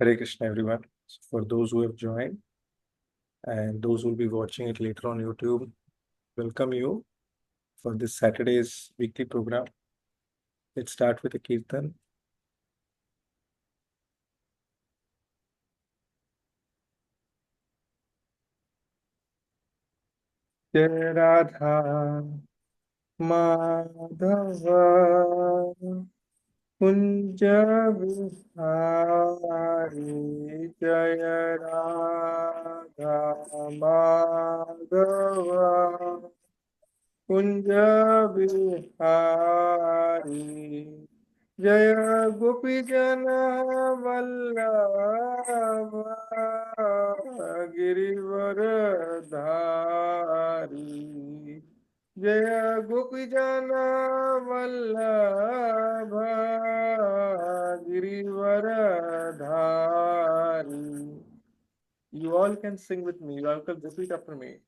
Hare Krishna, everyone. So for those who have joined and those who will be watching it later on YouTube, welcome you for this Saturday's weekly program. Let's start with a Kirtan. Jai Radha Madhava Kunja Vihari Jai Radha Madhava Kunj Bihari जय गोपी जन वल्लभ गिरिवर धारी जय गोपी जन वल्लभ गिरिवर धारी. You all can sing with me. You all can repeat after me.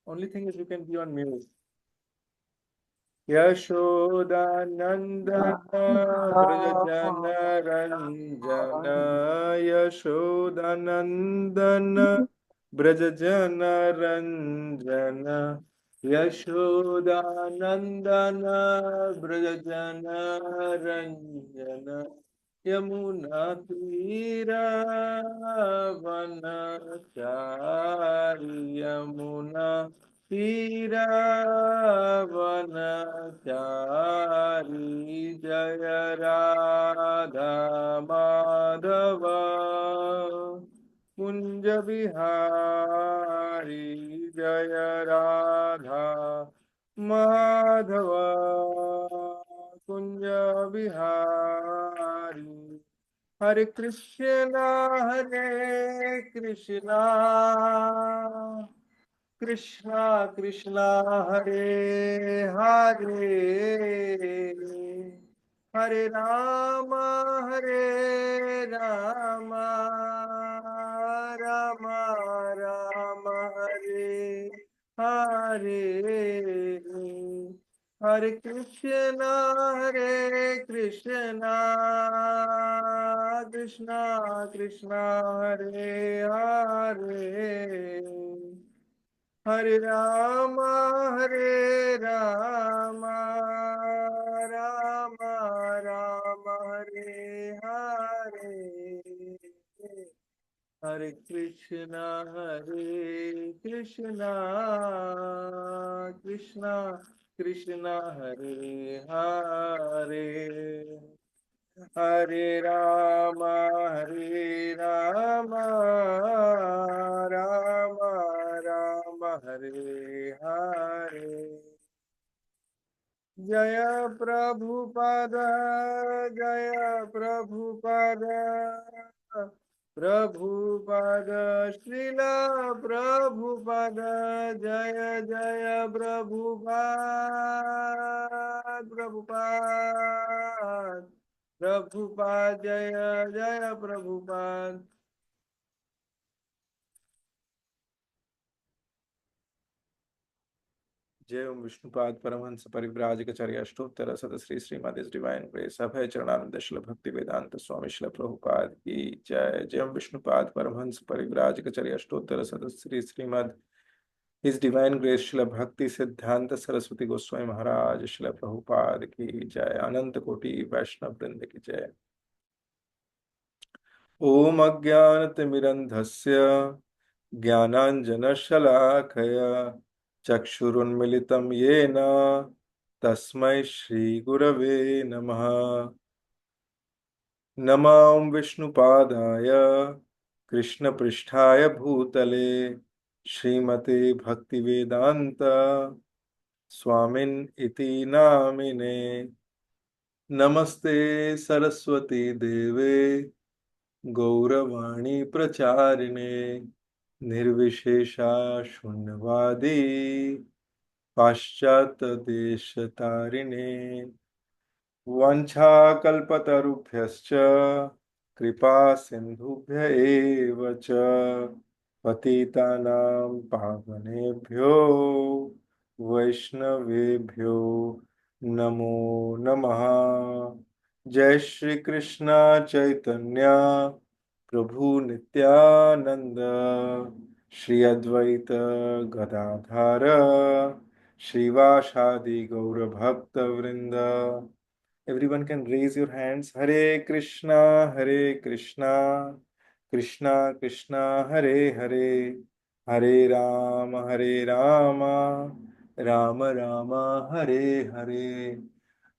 Only thing is you can be on mute. Yashodanandan व्रजजन रञ्जन यशोदानन्दन व्रजजन रञ्जन यशोदानन्दन व्रजजन रञ्जन यमुना तीरावनचारि यमुना तीरावनचारि जय राधा माधव कुंज बिहारी जय राधा माधव कुंज बिहारी. हरे कृष्णा कृष्णा कृष्णा हरे हरे हरे राम राम राम हरे हरे. हरे कृष्णा कृष्णा कृष्णा हरे हरे हरे राम राम राम हरे हरे. हरे कृष्णा कृष्णा कृष्णा हरे हरे हरे राम राम राम हरे हरे. जय प्रभुपद जय प्रभुपद प्रभुपद श्रील प्रभुपद जय जय प्रभुपाद प्रभुपाद प्रभुपाद जय जय प्रभुपाद. जय ओम विष्णुपाद परमहंस परिव्राजकचर्य अष्टोत्तर शत श्री श्रीमद डिवाइन ग्रेस अभय चरणानंद शिल भक्ति वेदांत स्वामी शिल प्रभुपाद की जय. जय ओम Vishnupad Paramhans Parivrajakacharya Ashtottara Shata Shri Shrimad his divine grace Shrila Bhakti सिद्धांत सरस्वती गोस्वामी महाराज शिल प्रभुपाद की जय. अनंत कोटि वैष्णव वृंद की जय. ओम अज्ञानतिमिरन्धस्य ज्ञानाञ्जनशलाकया चक्षुरुन्मिलितं येन तस्मै श्रीगुरवे नमः. नमः विष्णुपादाय कृष्णपृष्ठाय भूतले श्रीमते भक्तिवेदान्त स्वामिन् इति नामिने. नमस्ते सरस्वती देवे गौरवाणी प्रचारिणे निर्विशेषा शून्यवादी पाश्चात्य देश तारिणे. वंशाकल्पतरुभ्यश्च कृपा सिन्धुभ्य एव च पतितानां पावनेभ्यो वैष्णवेभ्यो नमो नमः. जय श्री कृष्ण चैतन्य प्रभु नित्यानंद श्री अद्वैत गदाधर श्रीवासादि गौर भक्त वृंद. Everyone can raise your hands. Hare Krishna, Hare Krishna, Krishna Krishna, Hare Hare, Hare Rama, Hare Rama, Rama Rama, Hare Hare.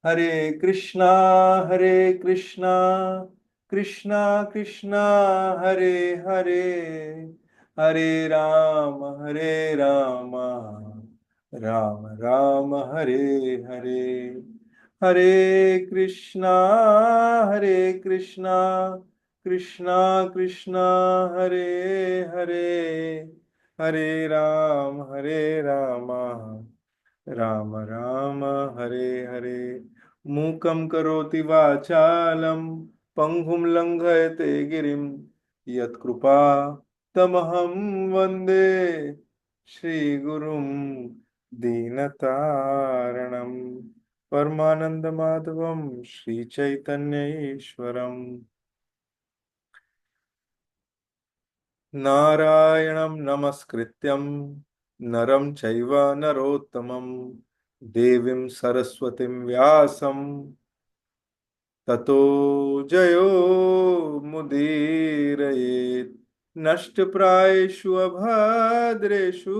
Hare Krishna, Hare Krishna, Krishna Krishna, Hare Hare, Hare Rama, Hare Rama, Rama Rama, Hare Hare. Hare Krishna, Hare Krishna, Krishna Krishna, Hare Hare, Hare Ram, Hare Rama, Rama Rama, Hare Hare. Mukam karoti vachalam, panghum langhayate girim, yat krupa tamaham vande, Shri Gurum Dinataranam. परमानंद माधवम श्री चैतन्य ईश्वरम नारायणं नमस्कृत्यं नरं चैव नरोत्तमं देवीं सरस्वतीं व्यासं ततो जयो मुदीरयेत्. नष्टप्रायेषु अभद्रेषु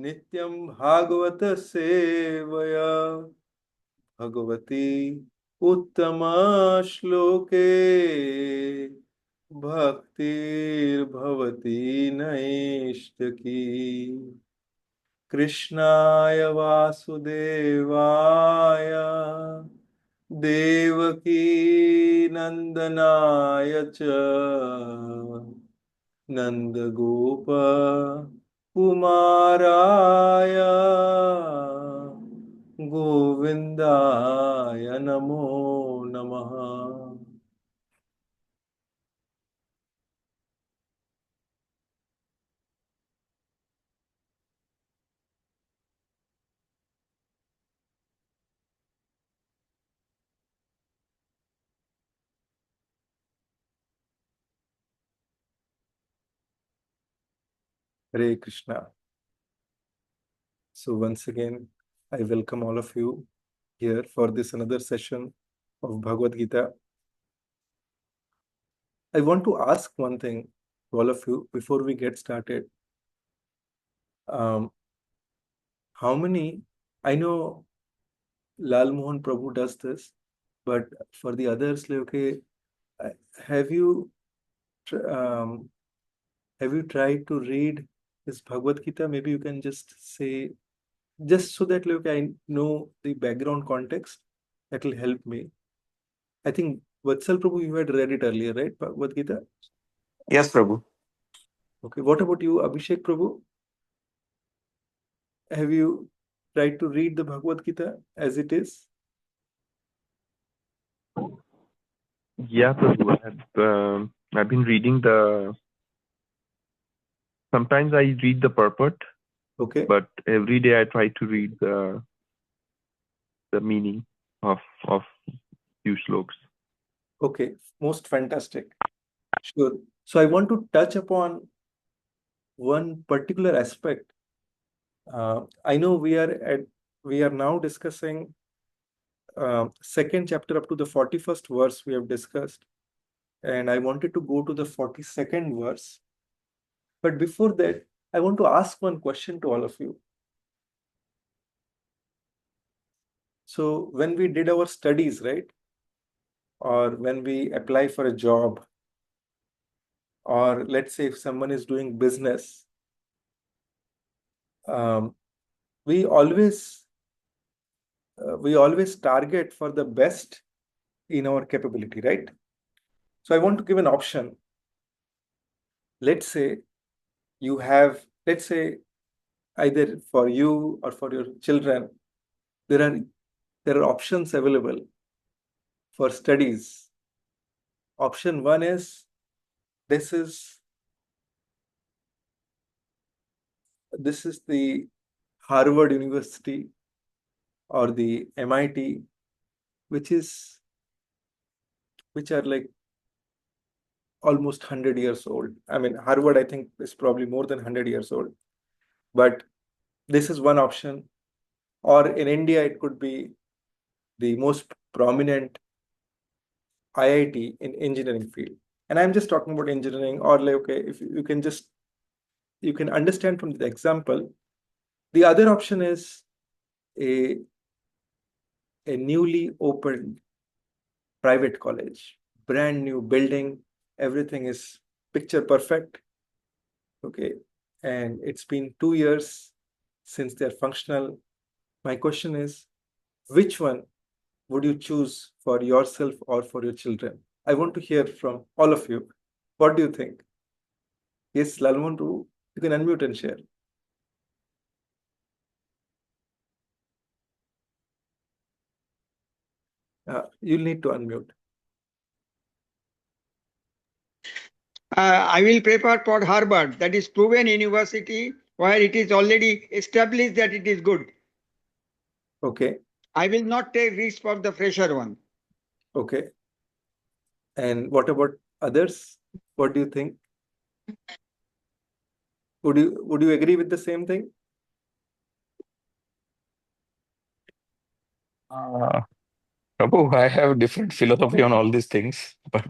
नित्यं भागवत सेवया भगवती उत्तम श्लोके भक्तिर्भवती नैष्टकी. कृष्णाय वासुदेवाय देवकी नंदनाय च नंदगोप कुमाराय गोविंदाय नमो नमः. Hare Krishna. So once again, I welcome all of you here for this another session of Bhagavad Gita. I want to ask one thing to all of you before we get started. How many, I know Lal Mohan Prabhu does this, but for the others, like, okay, have you um, have you tried to read this Bhagavad Gita? Maybe you can just say, just so that like, I know the background context, that will help me. I think Vatsal Prabhu, you had read it earlier, right? Bhagavad Gita? Yes, Prabhu. Okay, what about you, Abhishek Prabhu? Have you tried to read the Bhagavad Gita as it is? Yeah, Prabhu. I've been reading sometimes I read the purport, Okay. but every day I try to read the meaning of few sloks. Okay, most fantastic. Sure. So I want to touch upon one particular aspect. I know we are now discussing second chapter up to the 41st verse we have discussed, and I wanted to go to the 42nd verse. But before that, I want to ask one question to all of you. So when we did our studies, right, or when we apply for a job, or let's say if someone is doing business, um, we always target for the best in our capability, right? So I want to give an option. Let's say you have, let's say either for you or for your children, there are options available for studies. Option one is this is the Harvard University or the MIT, which are like almost 100 years old. I mean, Harvard, I think, is probably more than 100 years old. But this is one option. Or in India, it could be the most prominent IIT in engineering field. And I'm just talking about engineering, or like, okay, if you can just, you can understand from the example. The other option is a newly opened private college, brand new building, everything is picture perfect. Okay. And it's been 2 years since they're functional. My question is, which one would you choose for yourself or for your children? I want to hear from all of you. What do you think? Yes, Lalmohan, you can unmute and share. You'll need to unmute. I will prefer for Harvard, that is proven university where it is already established that it is good. Okay. I will not take risk for the fresher one. Okay. And what about others? What do you think? Would you agree with the same thing? Prabhu, I have different philosophy on all these things, but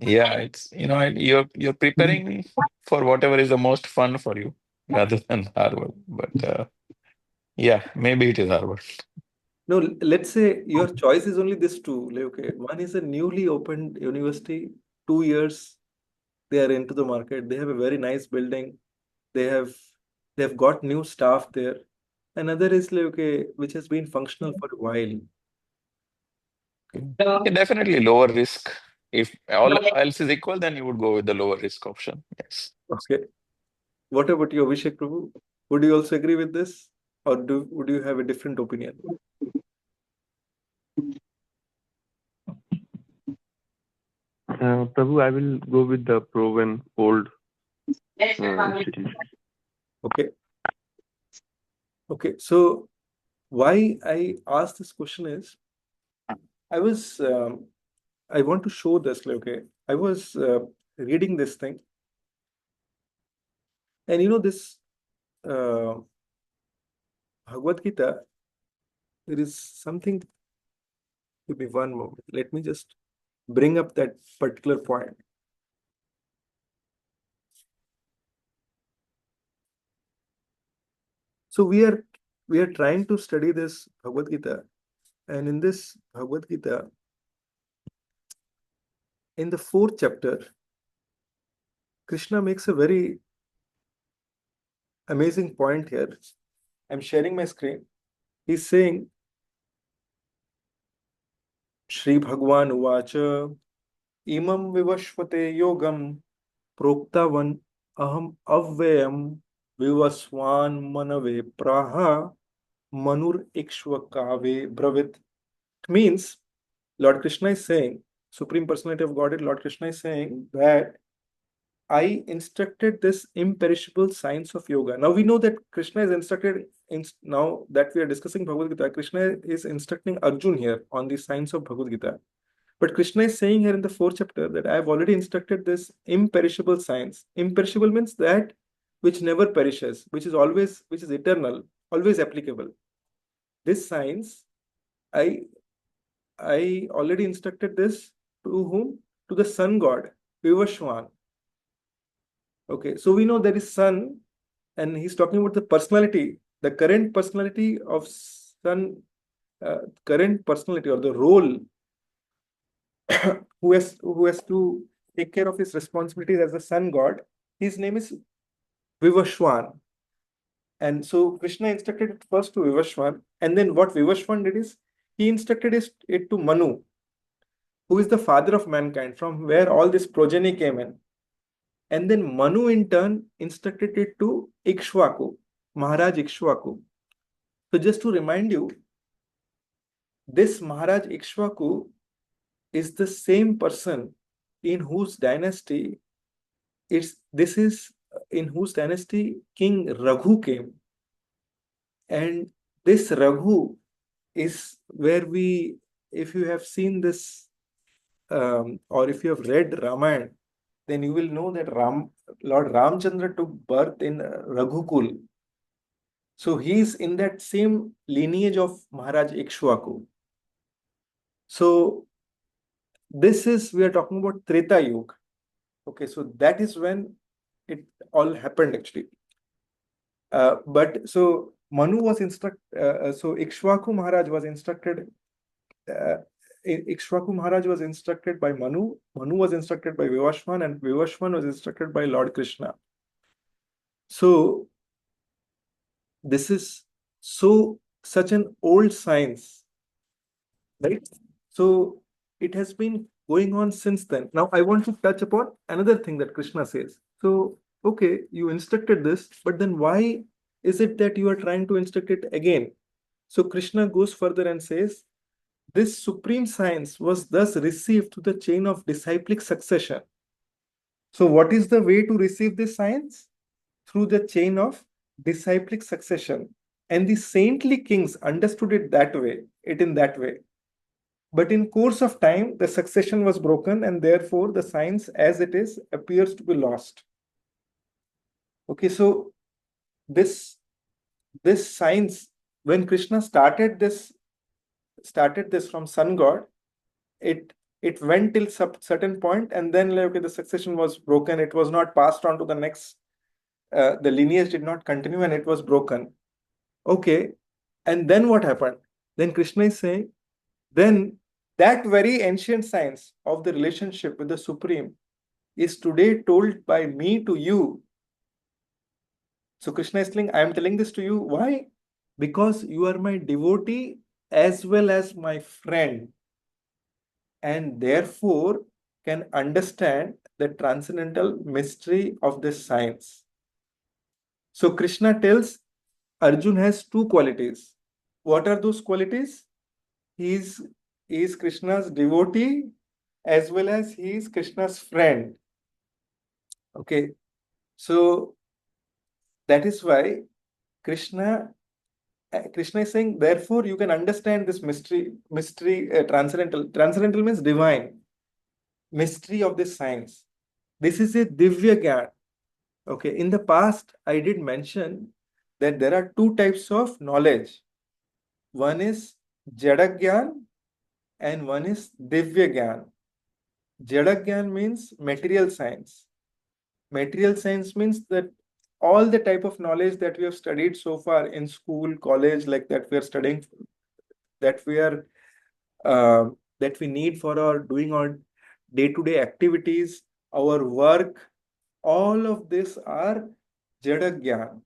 yeah, it's you're preparing for whatever is the most fun for you rather than Harvard. But yeah, maybe it is Harvard. No, let's say your choice is only this two. Like, okay, one is a newly opened university, 2 years they are into the market. They have a very nice building. They have got new staff there. Another is like, okay, which has been functional for a while. Okay, definitely lower risk. If all else is equal, then you would go with the lower risk option. Yes. Okay. What about you, Abhishek Prabhu? Would you also agree with this? Or would you have a different opinion? Prabhu, I will go with the proven old institution. Okay. Okay. So why I asked this question is, I want to show this. Like, okay, I was reading this thing, and this uh, Bhagavad Gita. There is something. Give me one moment. Let me just bring up that particular point. So we are trying to study this Bhagavad Gita, and in this Bhagavad Gita, in the 4th chapter, Krishna makes a very amazing point here. I'm sharing my screen. He's saying, Shri Bhagwan Uvacha, Imam Vivashvate Yogam, Proktavan Aham Avyayam, Vivaswan Manave Praha, Manur Ikshvakave Bravit. It means Lord Krishna is saying, Supreme Personality of Godhead, Lord Krishna is saying that I instructed this imperishable science of yoga. Now we know that Krishna is instructed, now that we are discussing Bhagavad Gita, Krishna is instructing Arjun here on the science of Bhagavad Gita. But Krishna is saying here in the 4th chapter that I have already instructed this imperishable science. Imperishable means that which never perishes, which is eternal, always applicable. This science, I already instructed this to whom? To the sun god, Vivashwan. Okay, so we know there is sun, and he's talking about the personality, the current personality of sun, current personality or the role who has to take care of his responsibilities as the sun god. His name is Vivashwan. And so Krishna instructed it first to Vivashwan, and then what Vivashwan did is he instructed it to Manu, who is the father of mankind, from where all this progeny came in. And then Manu in turn instructed it to Ikshvaku, Maharaj Ikshvaku. So just to remind you, this Maharaj Ikshvaku is the same person in whose dynasty in whose dynasty King Raghu came. And this Raghu is where if you have seen this or if you have read Ramayana, then you will know that Lord Ramchandra took birth in Raghukul. So he's in that same lineage of Maharaj Ikshwaku. So this is, we are talking about Treta Yuga. Okay, so that is when it all happened actually. But so Manu was so Ikshwaku Maharaj was instructed. Ikshwaku Maharaj was instructed by Manu. Manu was instructed by Vivashvan, and Vivashvan was instructed by Lord Krishna. So this is such an old science, right? So it has been going on since then. Now I want to touch upon another thing that Krishna says. So okay, you instructed this, but then why is it that you are trying to instruct it again? So Krishna goes further and says, this supreme science was thus received through the chain of disciplic succession. So what is the way to receive this science? Through the chain of disciplic succession. And the saintly kings understood it in that way. But in course of time, the succession was broken, and therefore the science as it is appears to be lost. Okay, so this science, when Krishna started this from sun god, it went till certain point, and then okay, the succession was broken. It was not passed on to the next. The lineage did not continue, and it was broken. Okay, and then what happened? Then Krishna is saying, then that very ancient science of the relationship with the Supreme is today told by me to you. So Krishna is telling, I am telling this to you. Why? Because you are my devotee as well as my friend, and therefore can understand the transcendental mystery of this science. So Krishna tells Arjun has two qualities. What are those qualities? He is Krishna's devotee as well as he is Krishna's friend. Okay, so that is why Krishna is saying, therefore you can understand this mystery, transcendental. Transcendental means divine mystery of this science. This is a Divya Gyaan. Okay, in the past, I did mention that there are two types of knowledge. One is Jada Gyaan and one is Divya Gyaan. Jada Gyaan means material science. Material science means that all the type of knowledge that we have studied so far in school, college, like that we are studying, that we need for our doing our day-to-day activities, our work, all of this are Jada Gyaan.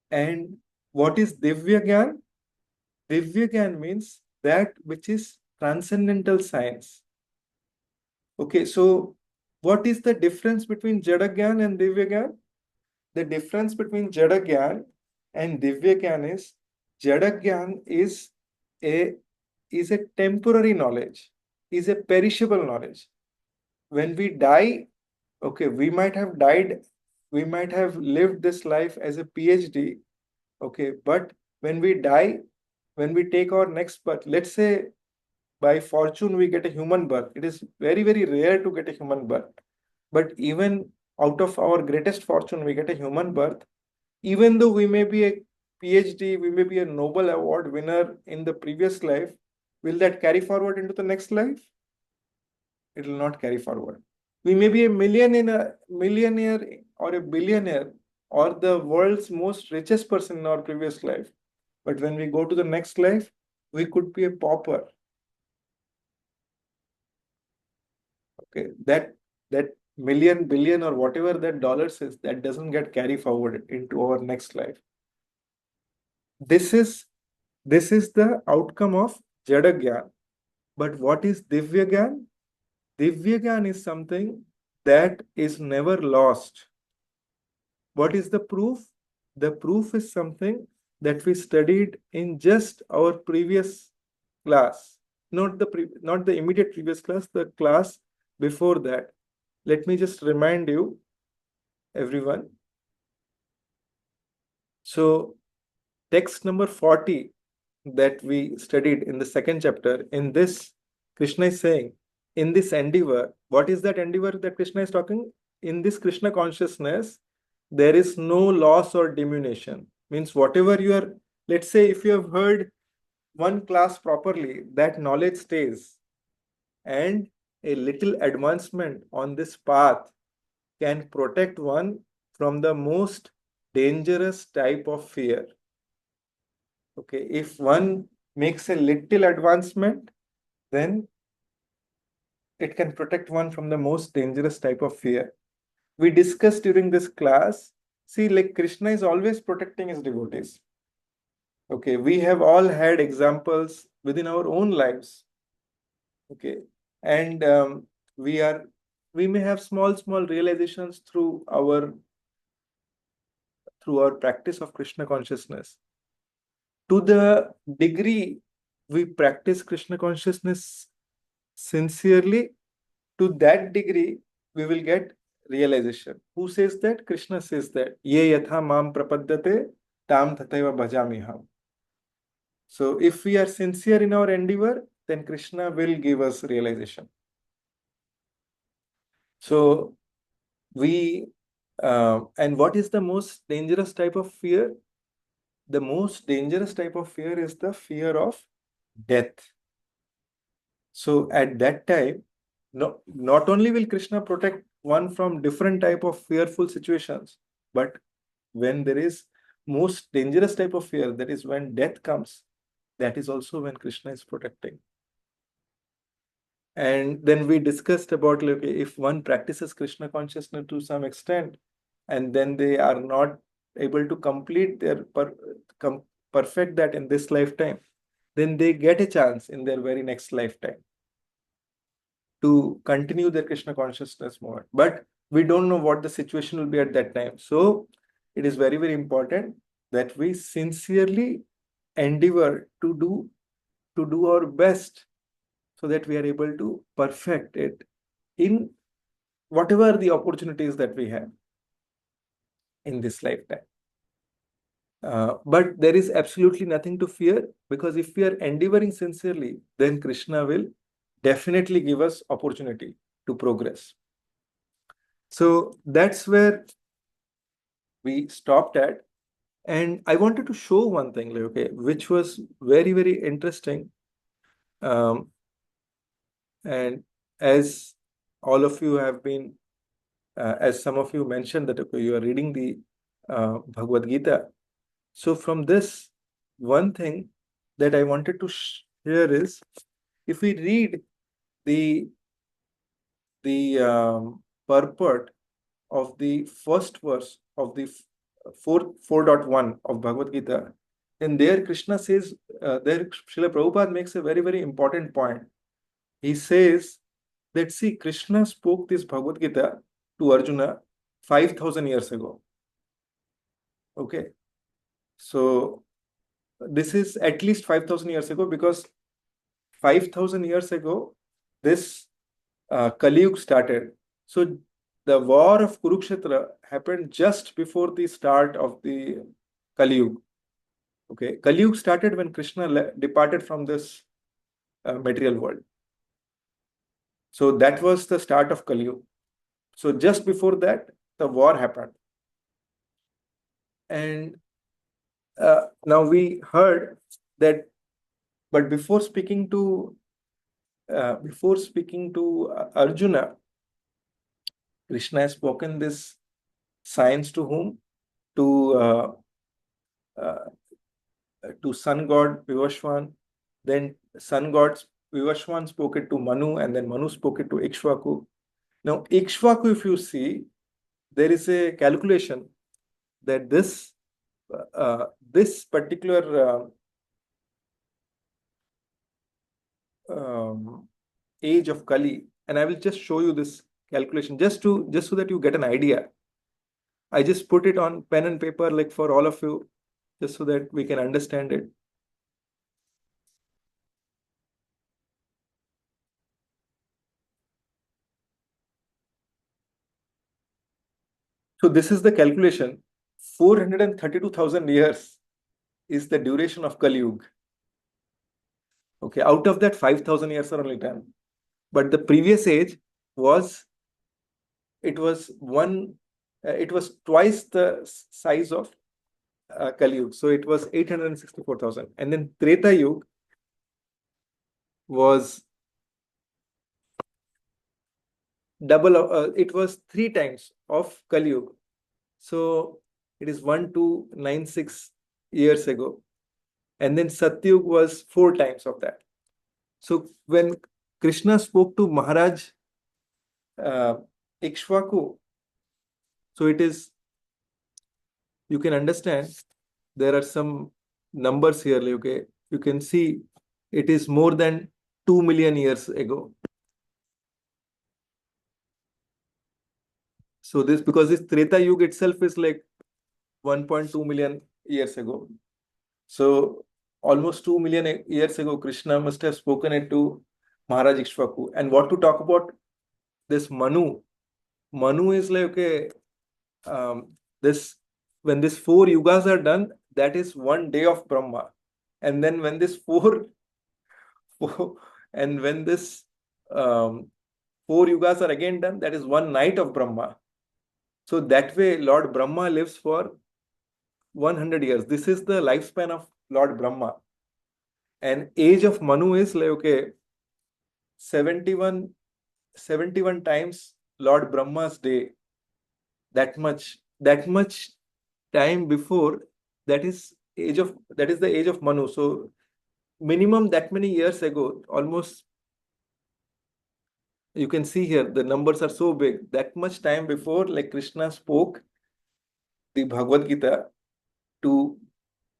And what is Divya Gyaan? Divya Gyaan means that which is transcendental science. Okay, so what is the difference between Jada Gyaan and Divya Gyaan? The difference between Jada Gyaan and Divya Gyaan is Jada Gyaan is a temporary knowledge, is a perishable knowledge. When we die, okay, we might have died, we might have lived this life as a PhD, okay, but when we die, when we take our next birth, let's say by fortune we get a human birth. It is very, very rare to get a human birth. But even out of our greatest fortune, we get a human birth. Even though we may be a PhD, we may be a Nobel Award winner in the previous life, will that carry forward into the next life? It will not carry forward. We may be a millionaire or a billionaire or the world's most richest person in our previous life. But when we go to the next life, we could be a pauper. Okay, that million, billion, or whatever that dollars is, that doesn't get carry forward into our next life. This is the outcome of Jada Gyaan. But what is Divya Gyaan? Divya Gyaan is something that is never lost. What is the proof? The proof is something that we studied in just our previous class, not the immediate previous class, the class before that. Let me just remind you, everyone. So text number 40 that we studied in the second chapter, in this, Krishna is saying in this endeavor, what is that endeavor that Krishna is talking? In this Krishna consciousness, there is no loss or diminution. Means whatever you are, let's say if you have heard one class properly, that knowledge stays. And a little advancement on this path can protect one from the most dangerous type of fear. Okay, if one makes a little advancement, then it can protect one from the most dangerous type of fear. We discussed during this class, see, like Krishna is always protecting his devotees. Okay, we have all had examples within our own lives. Okay, and we may have small realizations through our practice of Krishna consciousness. To the degree we practice Krishna consciousness sincerely, to that degree we will get realization. Who says that? Krishna says that. Ye yatha mam prapaddate tam tathaiva bhajamiham. So if we are sincere in our endeavor, then Krishna will give us realization. So and what is the most dangerous type of fear? The most dangerous type of fear is the fear of death. So at that time, not only will Krishna protect one from different type of fearful situations, but when there is most dangerous type of fear, that is when death comes, that is also when Krishna is protecting. And then we discussed about, like, if one practices Krishna consciousness to some extent, and then they are not able to complete their perfect that in this lifetime, then they get a chance in their very next lifetime to continue their Krishna consciousness movement. But we don't know what the situation will be at that time. So it is very, very important that we sincerely endeavor to do our best so that we are able to perfect it in whatever the opportunities that we have in this lifetime. But there is absolutely nothing to fear, because if we are endeavoring sincerely, then Krishna will definitely give us opportunity to progress. So that's where we stopped at. And I wanted to show one thing, like, okay, which was very, very interesting. And as all of you have been, as some of you mentioned that, okay, you are reading the Bhagavad Gita. So from this, one thing that I wanted to share is, if we read the purport of the first verse of the 4.1 of Bhagavad Gita, and there Krishna says, there Srila Prabhupada makes a very, very important point. He says that, see, Krishna spoke this Bhagavad Gita to Arjuna 5,000 years ago. Okay. So this is at least 5,000 years ago, because 5,000 years ago, this Kali Yuga started. So the war of Kurukshetra happened just before the start of the Kali Yuga. Okay, Kali Yuga started when Krishna departed from this material world. So that was the start of Kali Yuga. So just before that, the war happened. And now we heard that, but before speaking to Arjuna, Krishna has spoken this science to whom? To sun god Vivashwan. Then sun god Vivashwan spoke it to Manu, and then Manu spoke it to Ikshvaku. Now Ikshvaku, if you see, there is a calculation that this particular age of Kali, and I will just show you this calculation just so that you get an idea. I just put it on pen and paper, like for all of you, just so that we can understand it. So this is the calculation. 432,000 years is the duration of Kali Yuga. Okay, out of that 5,000 years are only 10. but the previous age was, it was twice the size of Kali Yuga. So it was 864,000. And then Treta Yuga was double, it was 3 times of Kali Yuga. So it is 1296 years ago. And then Satyug was 4 times of that. So when Krishna spoke to Maharaj Ikshvaku, so it is, you can understand, there are some numbers here, okay? You can see it is more than 2 million years ago. So this, because this Treta Yuga itself is like 1.2 million years ago. So almost 2 million years ago, Krishna must have spoken it to Maharaj Ikshvaku. And what to talk about this Manu? Manu is like, okay, this, when this 4 yugas are done, that is 1 day of Brahma. And then when this and when this 4 yugas are again done, that is 1 night of Brahma. So that way, Lord Brahma lives for 100 years. This is the lifespan of Lord Brahma. And age of Manu is like, okay, 71 times Lord Brahma's day. That much time before, that is the age of Manu. So minimum that many years ago, almost, you can see here the numbers are so big. That much time before, like Krishna spoke the Bhagavad Gita to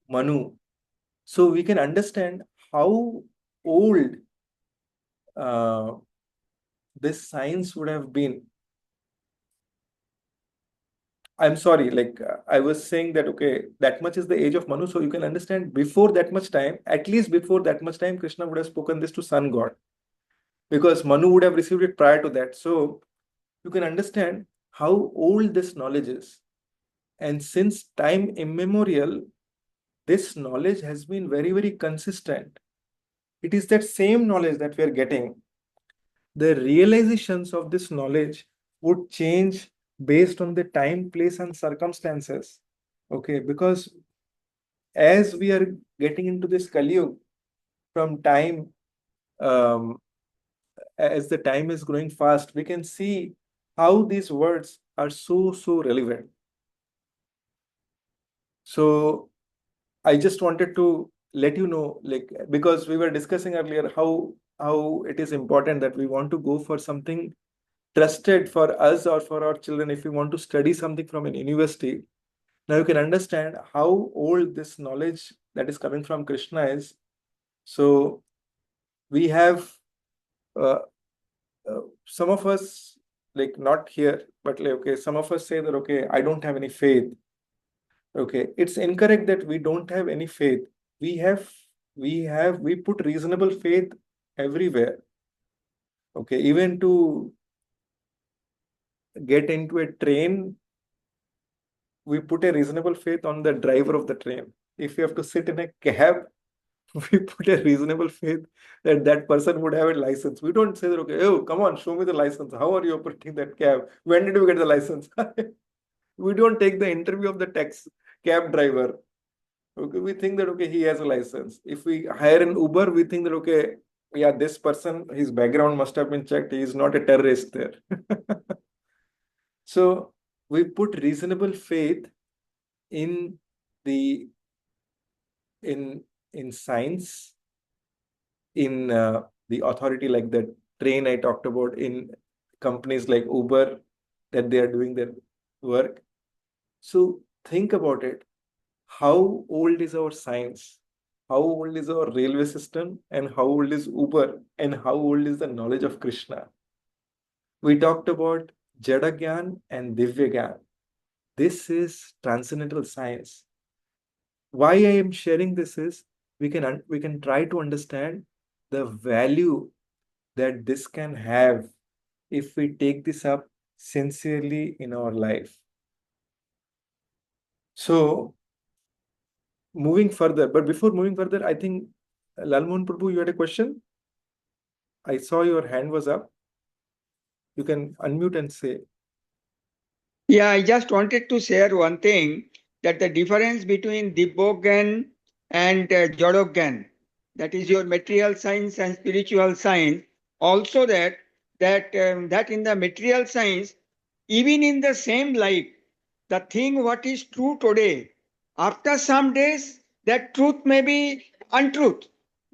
Manu. So we can understand how old this science would have been. I'm sorry, like I was saying that, okay, that much is the age of Manu. So you can understand before that much time, at least before that much time, Krishna would have spoken this to Sun God, because Manu would have received it prior to that. So you can understand how old this knowledge is. And since time immemorial, this knowledge has been very, very consistent. It is that same knowledge that we are getting. The realizations of this knowledge would change based on the time, place, and circumstances. Okay, because as we are getting into this Kali Yuga, from time, as the time is growing fast, we can see how these words are so relevant. So I just wanted to let you know, like, because we were discussing earlier how it is important that we want to go for something trusted for us or for our children. If we want to study something from an university, now you can understand how old this knowledge that is coming from Krishna is. So we have some of us, like not here, but like, okay, some of us say that, okay, I don't have any faith. Okay, it's incorrect that we don't have any faith. We put reasonable faith everywhere. Okay, even to get into a train, we put a reasonable faith on the driver of the train. If you have to sit in a cab, we put a reasonable faith that that person would have a license. We don't say that, okay, oh, come on, show me the license. How are you operating that cab? When did you get the license? We don't take the interview of the cab driver. Okay, we think that, okay, he has a license. If we hire an Uber, we think that, okay, yeah, this person, his background must have been checked. He is not a terrorist there. So we put reasonable faith in the in science, in the authority, like the train I talked about, in companies like Uber, that they are doing their work. So think about it. How old is our science? How old is our railway system? And how old is Uber? And how old is the knowledge of Krishna? We talked about Jada Gyaan and Divya Gyaan. This is transcendental science. Why I am sharing this is we can try to understand the value that this can have if we take this up sincerely in our life. So moving further, but before moving further, I think Lalmohan Prabhu, you had a question? I saw your hand was up. You can unmute and say. Yeah, I just wanted to share one thing, that the difference between Divya Gyaan and Jada Gyaan, that is your material science and spiritual science, also that in the material science, even in the same life, the thing what is true today, after some days, that truth may be untruth.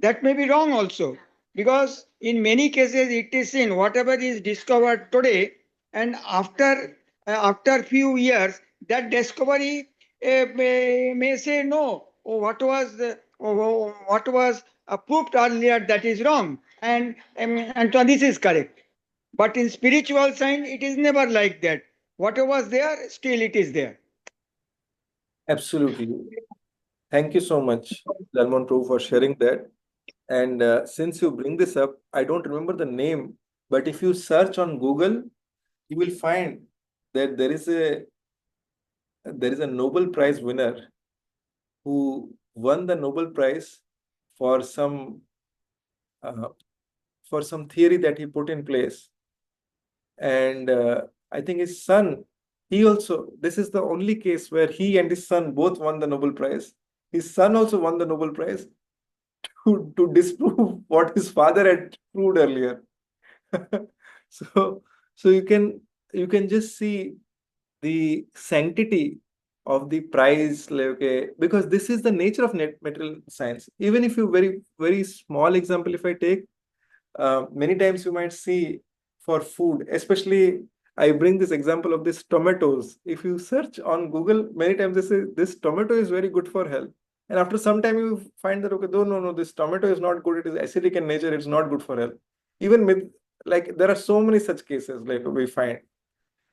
That may be wrong also. Because in many cases it is seen whatever is discovered today, and after few years, that discovery may say no. What was proved earlier, that is wrong, and so this is correct. But in spiritual science, it is never like that. Whatever was there, still it is there. Absolutely. Thank you so much, Dalmon Prabhu, for sharing that. And since you bring this up, I don't remember the name, but if you search on Google, you will find that there is a Nobel Prize winner who won the Nobel Prize for some uh, for some theory that he put in place. And I think his son, he also, this is the only case where he and his son both won the Nobel Prize. His son also won the Nobel Prize to disprove what his father had proved earlier. so so you can just see the sanctity of the prize, like, okay, because this is the nature of net material science. Even if you very very small example, if I take, many times you might see for food, especially I bring this example of this tomatoes. If you search on Google, many times they say this tomato is very good for health. And after some time you find that, okay, no, this tomato is not good. It is acidic in nature. It's not good for health. Even with, like, there are so many such cases, like we find.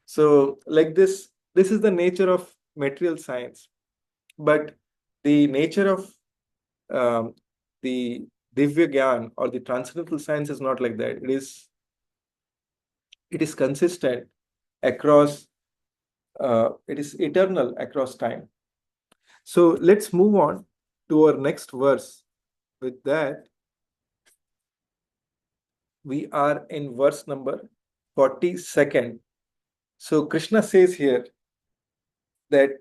So like this is the nature of material science. But the nature of um, the Divya Gyaan or the transcendental science is not like that. It is consistent across, it is eternal across time. So let's move on to our next verse. With that, we are in verse number 42nd. So Krishna says here that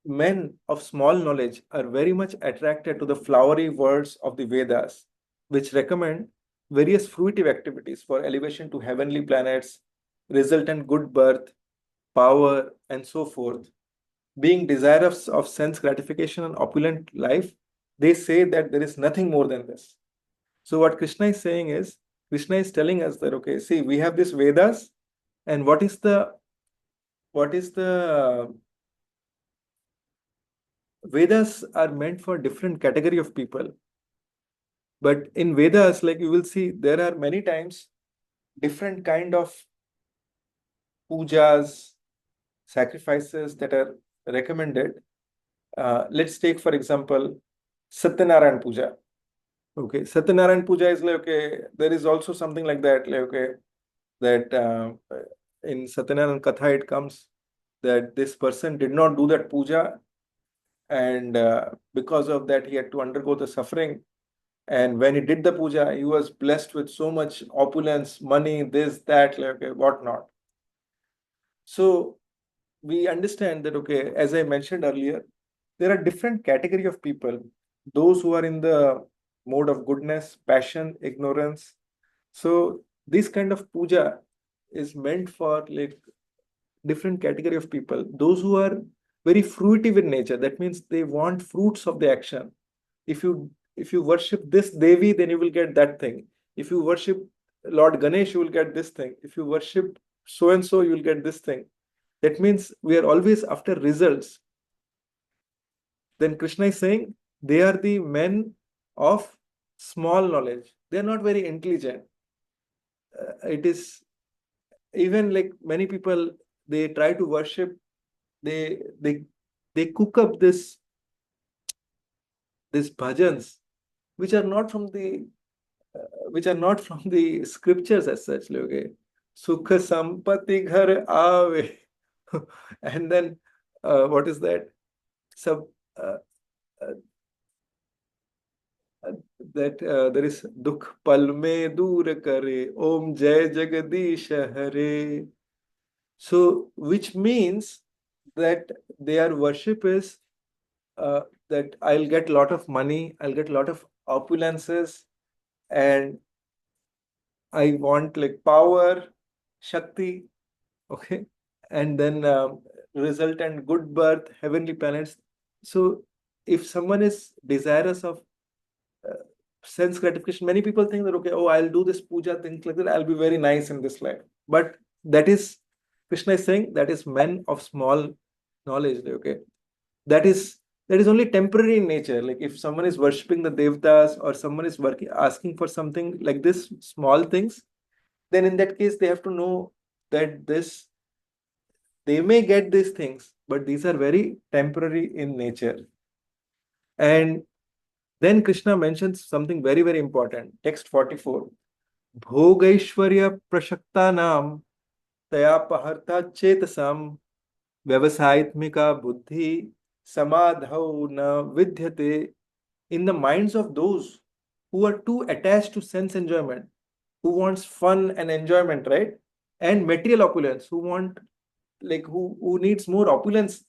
men of small knowledge are very much attracted to the flowery words of the Vedas, which recommend various fruitive activities for elevation to heavenly planets, resultant good birth, power, and so forth. Being desirous of sense gratification and opulent life, they say that there is nothing more than this. So what Krishna is saying is, Krishna is telling us that, okay, see, we have this Vedas, and what is the Vedas are meant for different category of people. But in Vedas, like you will see, there are many times different kind of pujas, sacrifices that are recommended. Let's take, for example, Satyanarayan Puja. Okay, Satyanarayan Puja is like, okay, there is also something like that, like, okay, that in Satyanarayan Katha it comes that this person did not do that puja, and because of that he had to undergo the suffering. And when he did the puja, he was blessed with so much opulence, money, this, that, like, okay, whatnot. So we understand that, okay, as I mentioned earlier, there are different category of people. Those who are in the mode of goodness, passion, ignorance. So this kind of puja is meant for like different category of people. Those who are very fruitive in nature, that means they want fruits of the action. If you worship this Devi, then you will get that thing. If you worship Lord Ganesh, you will get this thing. If you worship so and so, you will get this thing. That means we are always after results. Then Krishna is saying they are the men of small knowledge. They are not very intelligent. It is even like many people, they try to worship, they they they cook up this bhajans which are not from the scriptures as such. Like, okay, Sukha Sampati Ghar Aave. And then what is that? Sub uh, uh, that there is Dukh pal mein dur kare, Om Jai Jagadish Hare. So, which means that their worship is that I'll get a lot of money, I'll get a lot of opulences, and I want like power, Shakti, okay, and then resultant good birth, heavenly planets. So, if someone is desirous of sense gratification, many people think that, okay, oh, I'll do this puja, things like that, I'll be very nice in this life. But that is, Krishna is saying, that is men of small knowledge, okay. That is only temporary in nature. Like if someone is worshipping the devtas or someone is working, asking for something like this, small things, then in that case, they have to know that they may get these things, but these are very temporary in nature. And then Krishna mentions something very, very important. Text 44. Bhogaishwarya prashaktanam taya paharta chetasam vyavasayatmika buddhi samadhau na vidyate. In the minds of those who are too attached to sense enjoyment, who wants fun and enjoyment, right? And material opulence, who want like who needs more opulence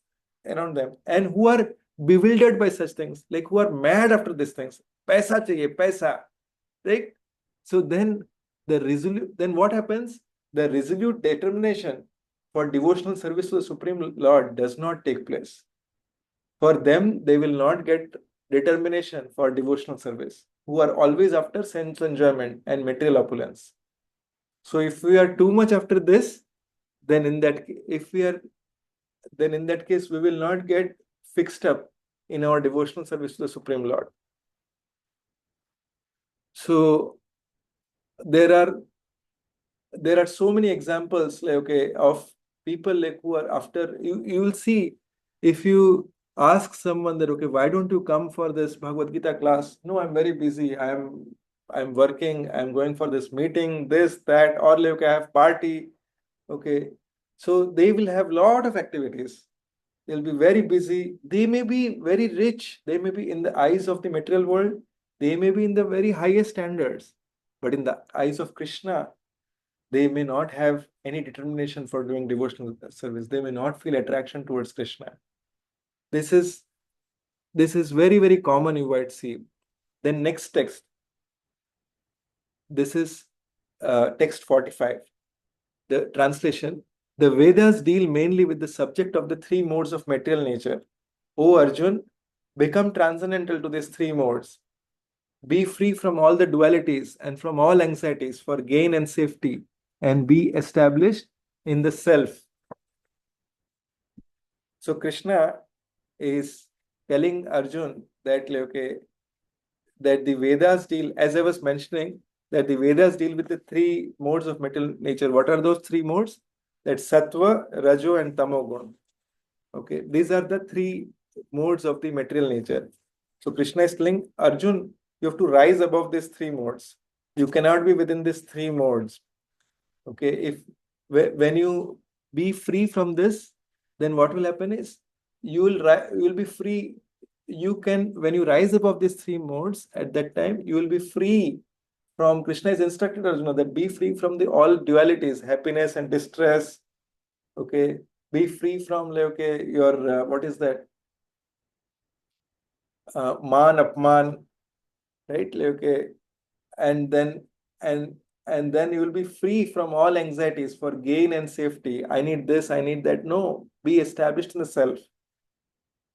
around them, and who are bewildered by such things, like who are mad after these things. Paisa chahiye, paisa, right? So then then what happens? The resolute determination for devotional service to the Supreme Lord does not take place. For them, they will not get determination for devotional service, who are always after sense enjoyment and material opulence. So if we are too much after this, then in that case we will not get fixed up in our devotional service to the Supreme Lord. So there are so many examples, like, okay, of people like who are after. You will see, if you ask someone that, okay, why don't you come for this Bhagavad Gita class? No, I'm very busy. I'm working. I'm going for this meeting, this, that, or like, okay, I have party. Okay, so they will have lot of activities. They'll be very busy. They may be very rich. They may be in the eyes of the material world. They may be in the very highest standards. But in the eyes of Krishna, they may not have any determination for doing devotional service. They may not feel attraction towards Krishna. This is very, very common, you might see. Then next text. This is text 45. The translation. The Vedas deal mainly with the subject of the three modes of material nature. O Arjun, become transcendental to these three modes. Be free from all the dualities and from all anxieties for gain and safety, and be established in the self. So Krishna is telling Arjun that, okay, that the Vedas deal, as I was mentioning, that the Vedas deal with the three modes of material nature. What are those three modes? That's Sattva, Rajo, and Tamogun. Okay, these are the three modes of the material nature. So Krishna is telling Arjun, you have to rise above these three modes. You cannot be within these three modes. Okay, when you be free from this, then what will happen is you will be free. You can, when you rise above these three modes, at that time you will be free from. Krishna is instructed Arjuna that be free from the all dualities, happiness and distress. Okay, be free from, like, okay, your what is that? Man, apman, right? Like, okay, and then you will be free from all anxieties for gain and safety. I need this, I need that. No, be established in the self.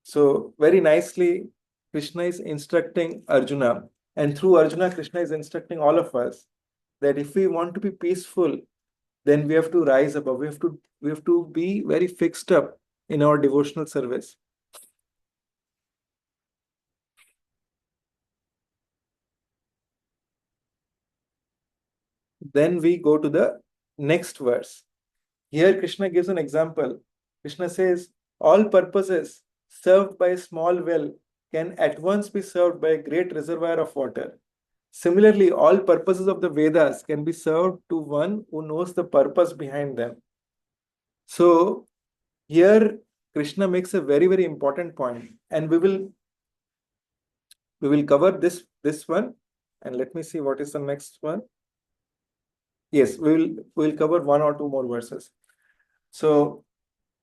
So very nicely, Krishna is instructing Arjuna, and through Arjuna, Krishna is instructing all of us that if we want to be peaceful, then we have to rise above. We have to be very fixed up in our devotional service. Then we go to the next verse. Here Krishna gives an example. Krishna says, all purposes served by a small well can at once be served by a great reservoir of water. Similarly, all purposes of the Vedas can be served to one who knows the purpose behind them. So here Krishna makes a very, very important point, and we will cover this one And let me see what is the next one. Yes, we'll cover one or two more verses. So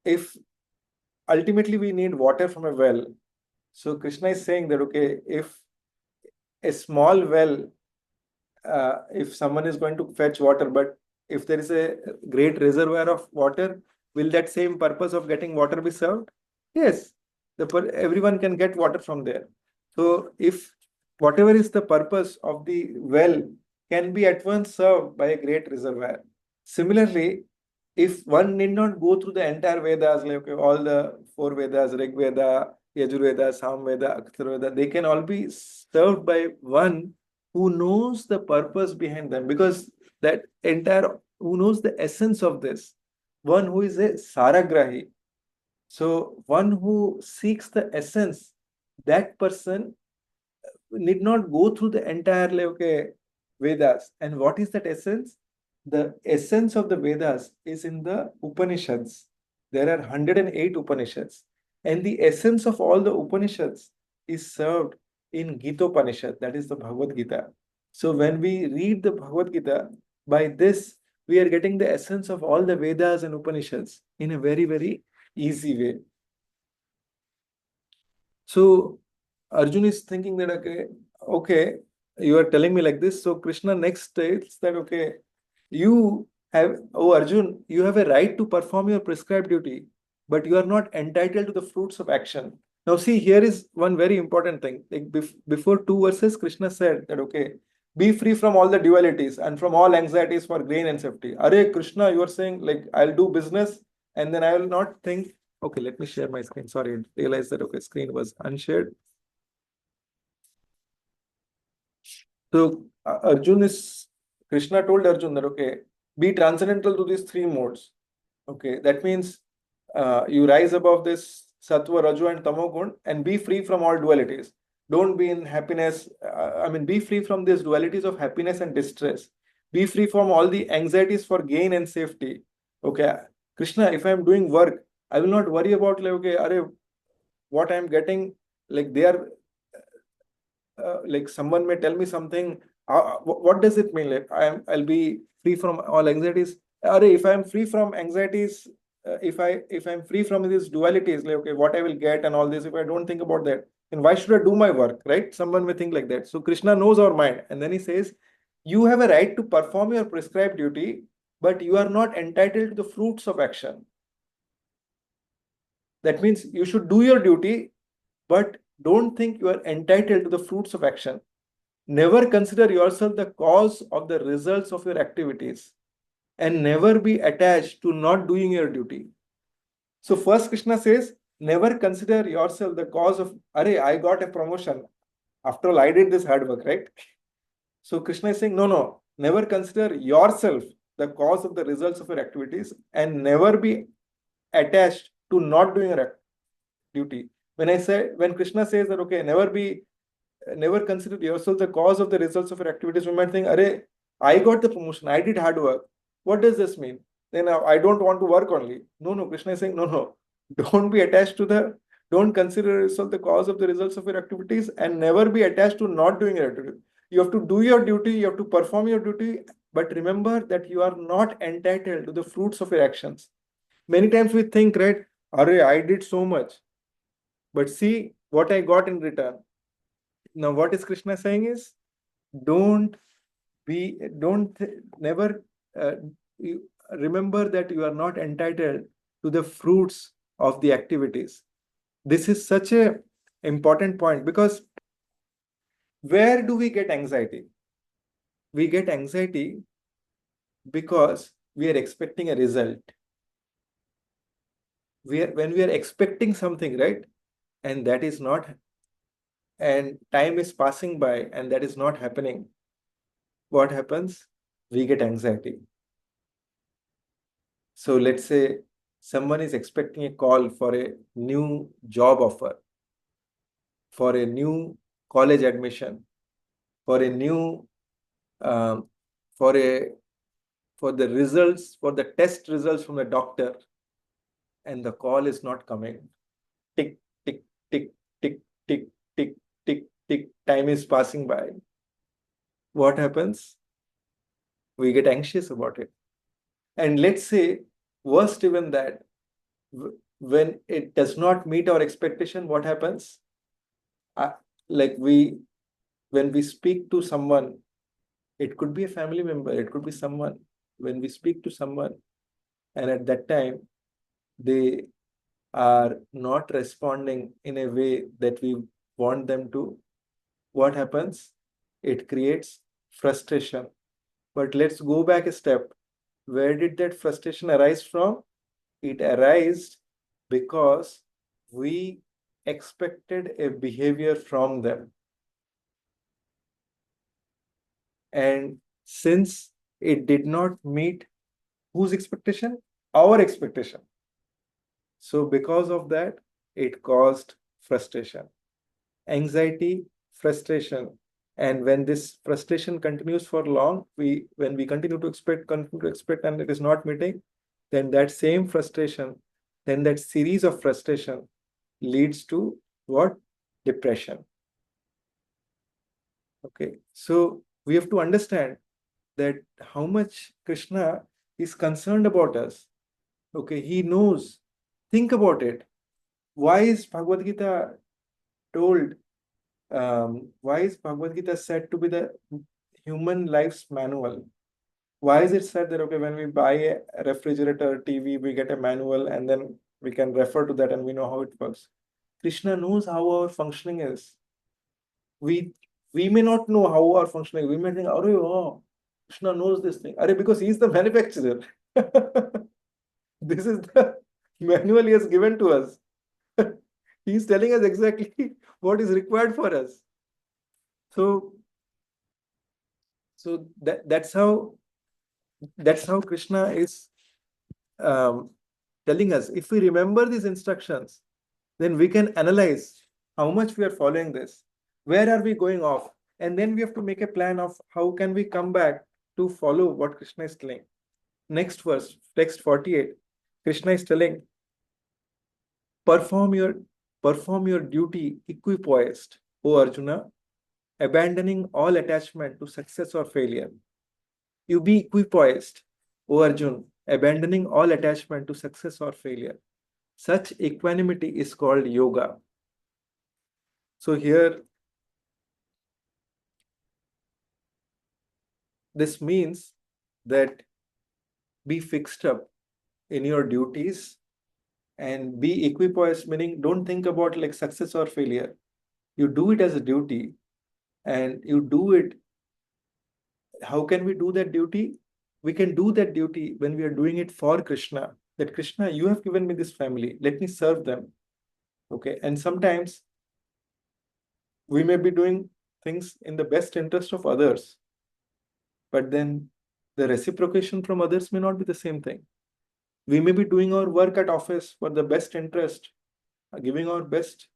if ultimately we need water from a well, so Krishna is saying that, okay, if a small well, if someone is going to fetch water, but if there is a great reservoir of water, will that same purpose of getting water be served? Yes, everyone can get water from there. So if whatever is the purpose of the well can be at once served by a great reservoir. Similarly, if one need not go through the entire Vedas, like all the four Vedas, Rig Veda, Yajurveda, Samveda, Atharvaveda, they can all be served by one who knows the purpose behind them, because that entire, who knows the essence of this, one who is a Saragrahi. So one who seeks the essence, that person need not go through the entire Vedas. And what is that essence? The essence of the Vedas is in the Upanishads. There are 108 Upanishads. And the essence of all the Upanishads is served in Gita Upanishad, that is the Bhagavad Gita. So when we read the Bhagavad Gita, by this, we are getting the essence of all the Vedas and Upanishads in a very, very easy way. So Arjun is thinking that, okay, you are telling me like this. So Krishna next states that, okay, you have, oh Arjun, you have a right to perform your prescribed duty, but you are not entitled to the fruits of action. Now see, here is one very important thing. Like before two verses, Krishna said that, okay, be free from all the dualities and from all anxieties for gain and safety. Are Krishna, you are saying like, I'll do business and then I will not think. Okay, let me share my screen. Sorry, I realized that, okay, screen was unshared. So Krishna told Arjun that, okay, be transcendental to these three modes. Okay, that means you rise above this sattva, raju, and tamogun and be free from all dualities. Don't be in happiness. Be free from these dualities of happiness and distress. Be free from all the anxieties for gain and safety. Okay, Krishna, if I am doing work, I will not worry about like, okay, what I am getting. Like they are like someone may tell me something. What does it mean? Like I'll be free from all anxieties. If I'm free from anxieties, if I'm free from these dualities, like okay, what I will get and all this, if I don't think about that, then why should I do my work, right? Someone may think like that. So Krishna knows our mind, and then he says, you have a right to perform your prescribed duty, but you are not entitled to the fruits of action. That means you should do your duty, but don't think you are entitled to the fruits of action. Never consider yourself the cause of the results of your activities, and never be attached to not doing your duty. So first Krishna says, never consider yourself the cause of, I got a promotion. After all, I did this hard work, right? So Krishna is saying, no, never consider yourself the cause of the results of your activities, and never be attached to not doing your duty. When Krishna says that, okay, never consider yourself the cause of the results of your activities, you might think, I got the promotion, I did hard work. What does this mean? Then I don't want to work only. No, Krishna is saying, no, don't be attached to don't consider yourself the cause of the results of your activities, and never be attached to not doing your activity. You have to do your duty, you have to perform your duty, but remember that you are not entitled to the fruits of your actions. Many times we think, right, I did so much, but see what I got in return. Now, what is Krishna saying is, never remember that you are not entitled to the fruits of the activities. This is such a important point, because where do we get anxiety? We get anxiety because we are expecting a result. When we are expecting something, right, and that is not, and time is passing by and that is not happening, what happens? We get anxiety. So let's say someone is expecting a call for a new job offer, for a new college admission, for a new for the results, for the test results from the doctor, and the call is not coming. Tick, tick, tick, tick, tick, tick, tick, tick. Time is passing by. what happens? We get anxious about it. And let's say, worst even that, when it does not meet our expectation, what happens? Like when we speak to someone, it could be a family member, it could be someone, when we speak to someone, and at that time, they are not responding in a way that we want them to, what happens? It creates frustration. But let's go back a step. Where did that frustration arise from? It arose because we expected a behavior from them. And since it did not meet whose expectation? Our expectation. So because of that, it caused frustration, anxiety, frustration. And when this frustration continues for long, when we continue to expect, and it is not meeting, then that same frustration, then that series of frustration leads to what? Depression. Okay, so we have to understand that how much Krishna is concerned about us. Okay, he knows. Think about it. Why is Bhagavad Gita told? Why is Bhagavad Gita said to be the human life's manual? Why is it said that, okay, when we buy a refrigerator, TV, we get a manual and then we can refer to that and we know how it works? Krishna knows how our functioning is. We may not know how our functioning. We may think, oh, Krishna knows this thing. Because he's the manufacturer. This is the manual he has given to us. He's telling us exactly what is required for us. So that's how Krishna is telling us. If we remember these instructions, then we can analyze how much we are following this. Where are we going off? And then we have to make a plan of how can we come back to follow what Krishna is telling. Next verse, text 48, Krishna is telling, perform your duty equipoised, O Arjuna, abandoning all attachment to success or failure. You be equipoised, O Arjun, abandoning all attachment to success or failure. Such equanimity is called yoga. So here, this means that be fixed up in your duties and be equipoised, meaning don't think about like success or failure. You do it as a duty and you do it. How can we do that duty? We can do that duty when we are doing it for Krishna. That Krishna, you have given me this family. Let me serve them. Okay. And sometimes we may be doing things in the best interest of others, but then the reciprocation from others may not be the same thing. We may be doing our work at office for the best interest, giving our best,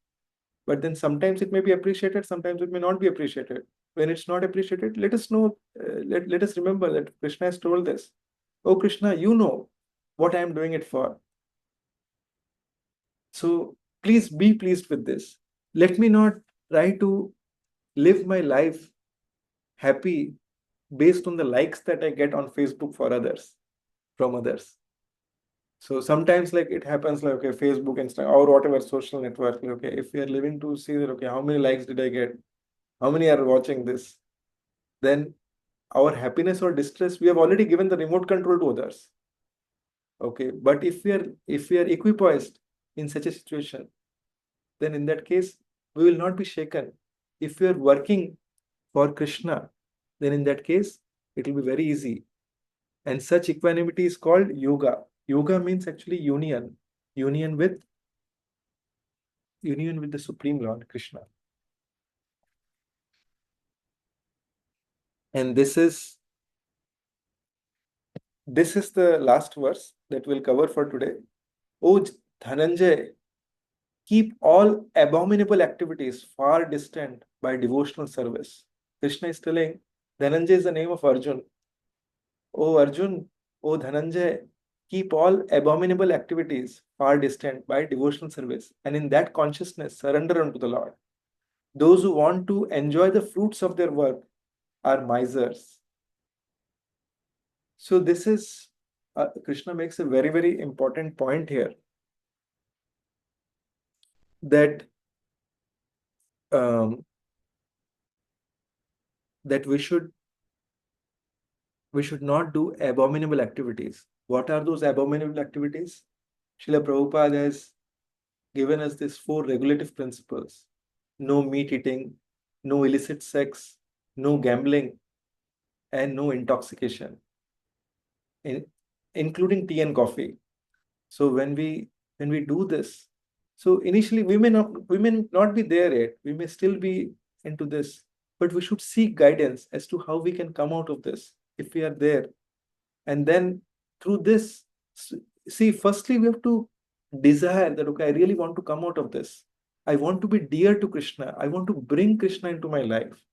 but then sometimes it may be appreciated, sometimes it may not be appreciated. When it's not appreciated, let us know, let us remember that Krishna has told this. Oh Krishna, you know what I am doing it for. So please be pleased with this. Let me not try to live my life happy based on the likes that I get on Facebook for others, from others. So sometimes like it happens like, okay, Facebook, Instagram, or whatever social network, okay, if we are living to see that, okay, how many likes did I get? How many are watching this? Then our happiness or distress, we have already given the remote control to others. Okay, but if we are equipoised in such a situation, then in that case, we will not be shaken. If we are working for Krishna, then in that case, it will be very easy. And such equanimity is called yoga. Yoga means actually union with the Supreme Lord, Krishna. And this is the last verse that we'll cover for today. O Dhananjay, keep all abominable activities far distant by devotional service. Krishna is telling, Dhananjay is the name of Arjun. O Arjun, O Dhananjay, keep all abominable activities far distant by devotional service. And in that consciousness, surrender unto the Lord. Those who want to enjoy the fruits of their work are misers. So this is, Krishna makes a very, very important point here, that that we should not do abominable activities. What are those abominable activities? Srila Prabhupada has given us these 4 regulative principles: no meat eating, no illicit sex, no gambling, and no intoxication, including tea and coffee. So when we do this, so initially we may not be there yet. We may still be into this, but we should seek guidance as to how we can come out of this if we are there. And then through this, see, firstly we have to desire that, okay, I really want to come out of this. I want to be dear to Krishna. I want to bring Krishna into my life.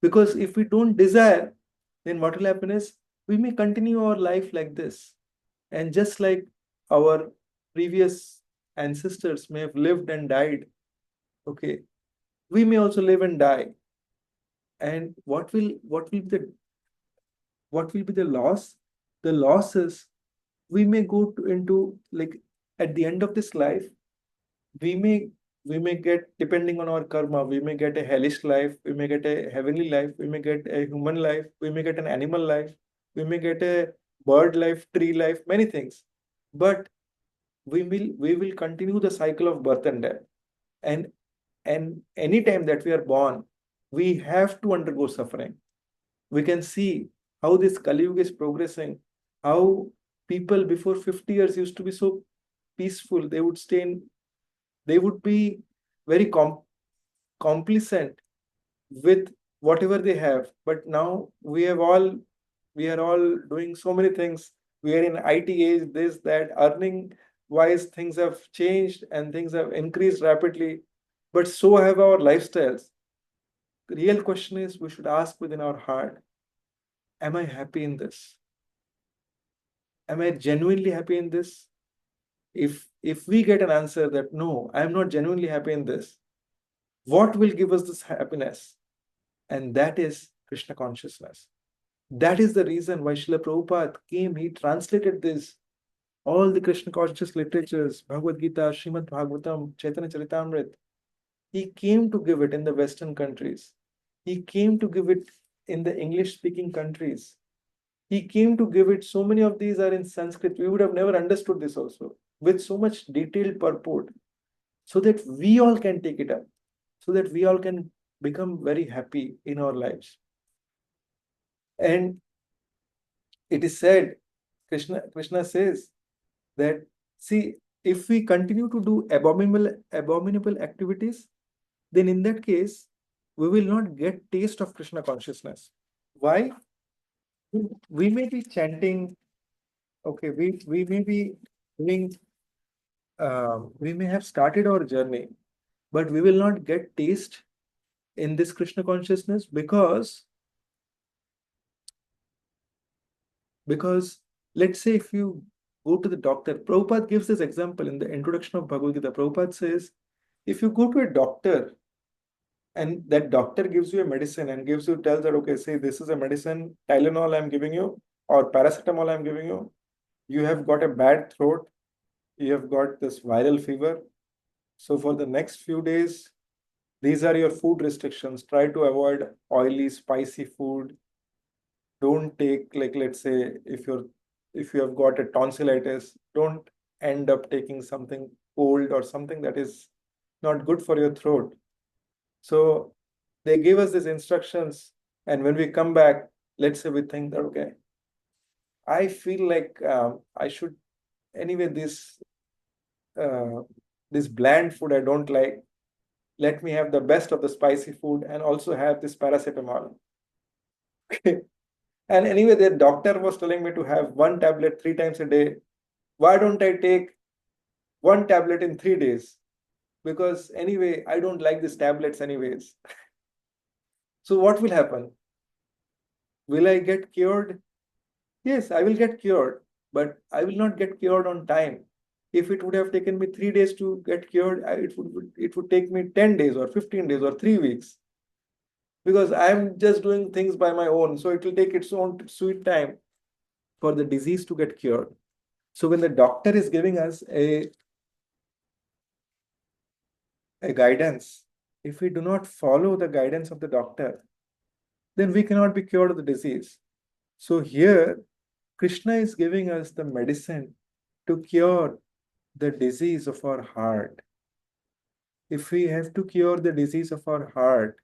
Because if we don't desire, then what will happen is we may continue our life like this. And just like our previous ancestors may have lived and died, okay, we may also live and die. And what will be the loss? The loss is we may go into, like, at the end of this life, we may get, depending on our karma, we may get a hellish life, we may get a heavenly life, we may get a human life, we may get an animal life, we may get a bird life, tree life, many things. But we will continue the cycle of birth and death. And any time that we are born, we have to undergo suffering. We can see how this Kali Yuga is progressing, how people before 50 years used to be so peaceful. They would be very complacent with whatever they have. But now we are all doing so many things. We are in IT age, this, that, earning wise things have changed and things have increased rapidly, but so have our lifestyles. The real question is, we should ask within our heart, am I happy in this? Am I genuinely happy in this? If we get an answer that no, I am not genuinely happy in this, what will give us this happiness? And that is Krishna consciousness. That is the reason why Srila Prabhupada came. He translated this, all the Krishna conscious literatures, Bhagavad Gita, Srimad Bhagavatam, Chaitanya Charitamrita. He came to give it in the Western countries. He came to give it in the English-speaking countries. He came to give it, so many of these are in Sanskrit. We would have never understood this also, with so much detailed purport, so that we all can take it up, so that we all can become very happy in our lives. And it is said, Krishna says that, see, if we continue to do abominable activities, then in that case, we will not get taste of Krishna consciousness. Why? We may be chanting, okay, we may be doing, we may have started our journey, but we will not get taste in this Krishna consciousness because let's say if you go to the doctor, Prabhupada gives this example in the introduction of Bhagavad Gita. Prabhupada says, if you go to a doctor and that doctor gives you a medicine and tells that, okay, say this is a medicine, Tylenol I'm giving you, or paracetamol I'm giving you, you have got a bad throat, you have got this viral fever. So for the next few days, these are your food restrictions. Try to avoid oily, spicy food. Don't take, like, let's say, if you have got a tonsillitis, don't end up taking something cold or something that is not good for your throat. So they gave us these instructions, and when we come back, let's say we think that, okay, I feel like I should, anyway, this bland food I don't like. Let me have the best of the spicy food and also have this paracetamol. Okay. And anyway, the doctor was telling me to have 1 tablet 3 times a day. Why don't I take 1 tablet in 3 days? Because anyway, I don't like these tablets anyways. So what will happen? Will I get cured? Yes, I will get cured, but I will not get cured on time. If it would have taken me 3 days to get cured, it would take me 10 days or 15 days or 3 weeks. because I'm just doing things by my own. So it will take its own sweet time for the disease to get cured. So when the doctor is giving us a guidance, if we do not follow the guidance of the doctor, then we cannot be cured of the disease. So here, Krishna is giving us the medicine to cure the disease of our heart. If we have to cure the disease of our heart,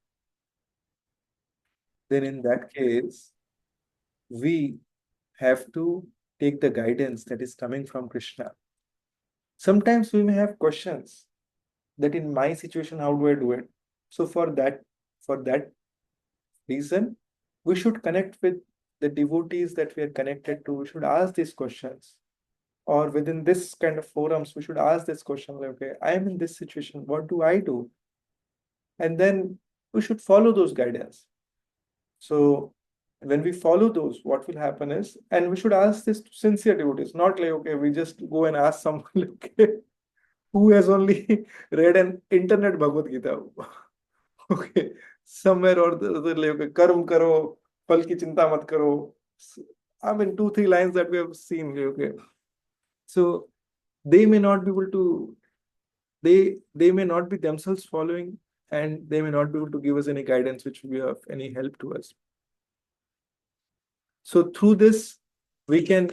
then in that case, we have to take the guidance that is coming from Krishna. Sometimes we may have questions that in my situation, how do I do it? So for that reason, we should connect with the devotees that we are connected to. We should ask these questions. Or within this kind of forums, we should ask this question, like, okay, I am in this situation, what do I do? And then we should follow those guidance. So when we follow those, what will happen is, and we should ask this to sincere devotees, not like, okay, we just go and ask someone, okay, who has only read an internet Bhagavad Gita. Okay, somewhere or the other, like, okay, karm karo, phal ki chinta mat karo. I mean, 2, 3 lines that we have seen, okay. So they may not be able to, they may not be themselves following, and they may not be able to give us any guidance which will be of any help to us. So through this, we can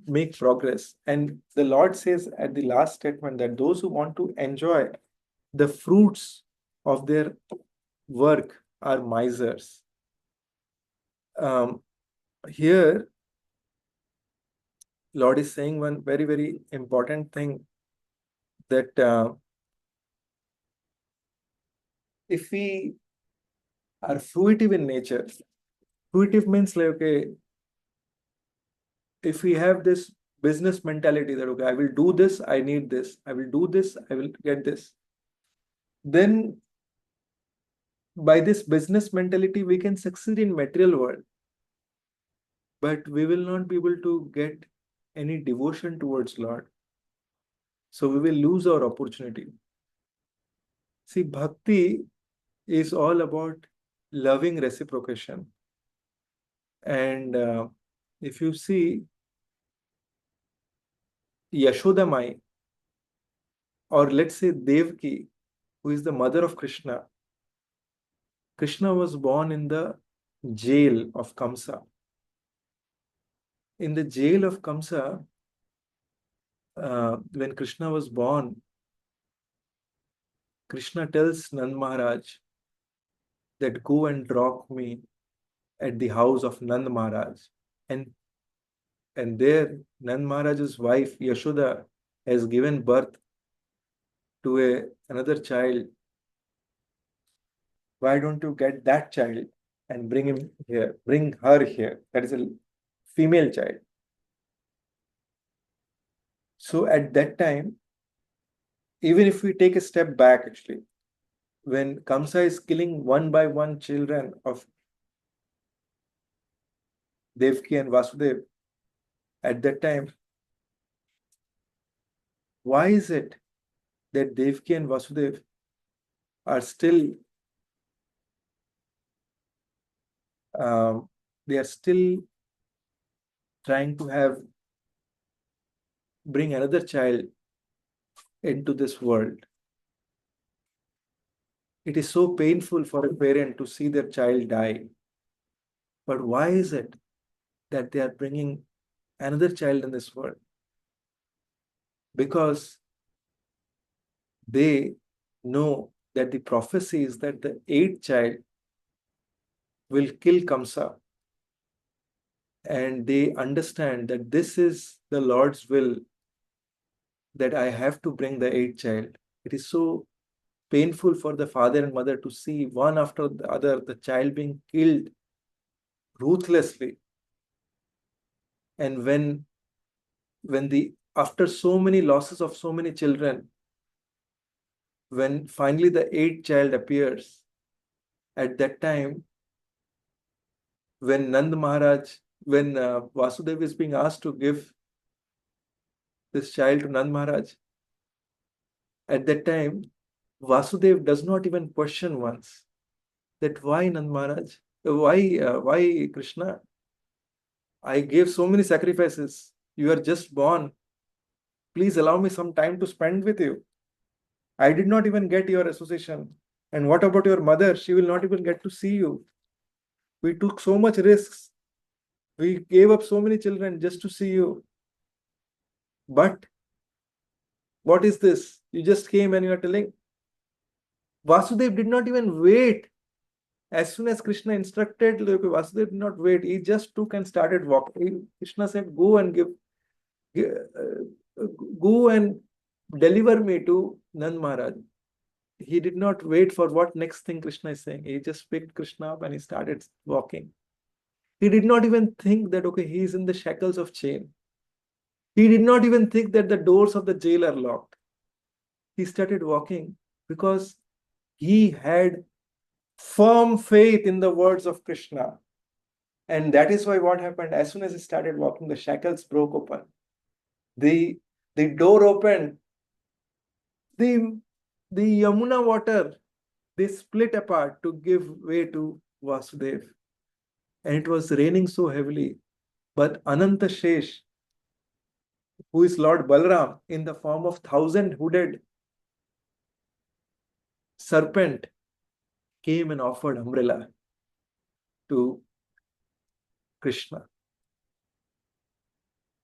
make progress. And the Lord says at the last statement that those who want to enjoy the fruits of their work are misers. Here, Lord is saying one very, very important thing, that if we are fruitive in nature, fruitive means like, okay, if we have this business mentality that, okay, I will do this, I need this, I will do this, I will get this, then by this business mentality, we can succeed in material world, but we will not be able to get any devotion towards Lord. So we will lose our opportunity. See, bhakti is all about loving reciprocation. And if you see Yashoda Mai, or let's say Devki, who is the mother of Krishna, Krishna was born in the jail of Kamsa. In the jail of Kamsa, when Krishna was born, Krishna tells Nand Maharaj that go and drop me at the house of Nand Maharaj. And there, Nand Maharaj's wife, Yashoda, has given birth to another child. Why don't you get that child and bring him here, bring her here? That is a female child. So at that time, even if we take a step back, actually, when Kamsa is killing one by one children of Devki and Vasudev, at that time, why is it that Devki and Vasudev are still they are still trying to bring another child into this world? It is so painful for a parent to see their child die. But why is it that they are bringing another child in this world? Because they know that the prophecy is that the eighth child will kill Kamsa. And they understand that this is the Lord's will, that I have to bring the eighth child. It is so painful for the father and mother to see one after the other, the child being killed ruthlessly. And when after so many losses of so many children, when finally the eighth child appears, at that time, when Vasudev is being asked to give this child to Nand Maharaj, at that time, Vasudev does not even question once that why Nand Maharaj, why Krishna? I gave so many sacrifices. You are just born. Please allow me some time to spend with you. I did not even get your association. And what about your mother? She will not even get to see you. We took so much risks. We gave up so many children just to see you. But what is this? You just came and you are telling. Vasudev did not even wait. As soon as Krishna instructed, Vasudev did not wait. He just took and started walking. Krishna said, go and go and deliver me to Nand Maharaj. He did not wait for what next thing Krishna is saying. He just picked Krishna up and he started walking. He did not even think that, okay, he is in the shackles of chain. He did not even think that the doors of the jail are locked. He started walking because he had firm faith in the words of Krishna. And that is why what happened, as soon as he started walking, the shackles broke open. The door opened. The Yamuna water, they split apart to give way to Vasudev. And it was raining so heavily. But Ananta Shesh, who is Lord Balram in the form of 1,000-hooded serpent, came and offered umbrella to Krishna.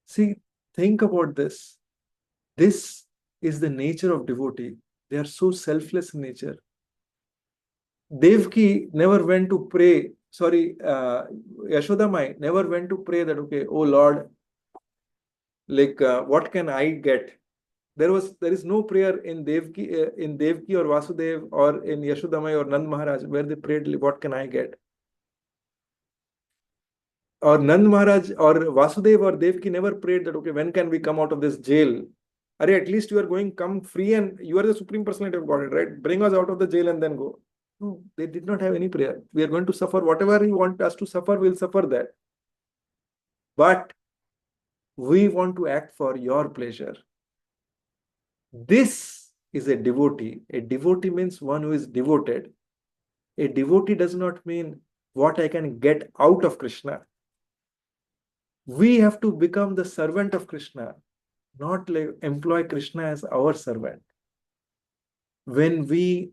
See, think about this. This is the nature of devotee. They are so selfless in nature. Devki never went to pray. Yashoda Mai never went to pray that, okay, oh Lord, what can I get? There is no prayer in Devki or Vasudev or in Yashoda Mai or Nand Maharaj where they prayed, what can I get? Or Nand Maharaj or Vasudev or Devki never prayed that, okay, when can we come out of this jail? Are at least you are going, come free, and you are the Supreme Personality of Godhead, right? Bring us out of the jail and then go. No, they did not have any prayer. We are going to suffer whatever you want us to suffer, we'll suffer that. But we want to act for your pleasure. This is a devotee. A devotee means one who is devoted. A devotee does not mean what I can get out of Krishna. We have to become the servant of Krishna, not employ Krishna as our servant. When we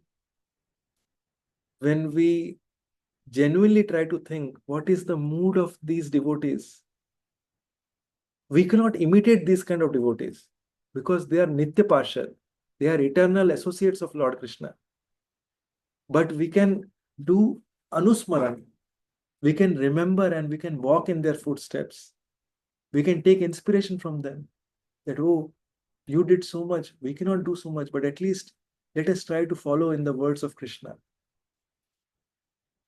genuinely try to think what is the mood of these devotees, we cannot imitate these kind of devotees because they are Nitya Parshad. They are eternal associates of Lord Krishna. But we can do Anusmaran. We can remember and we can walk in their footsteps. We can take inspiration from them. That, oh, you did so much. We cannot do so much, but at least let us try to follow in the words of Krishna.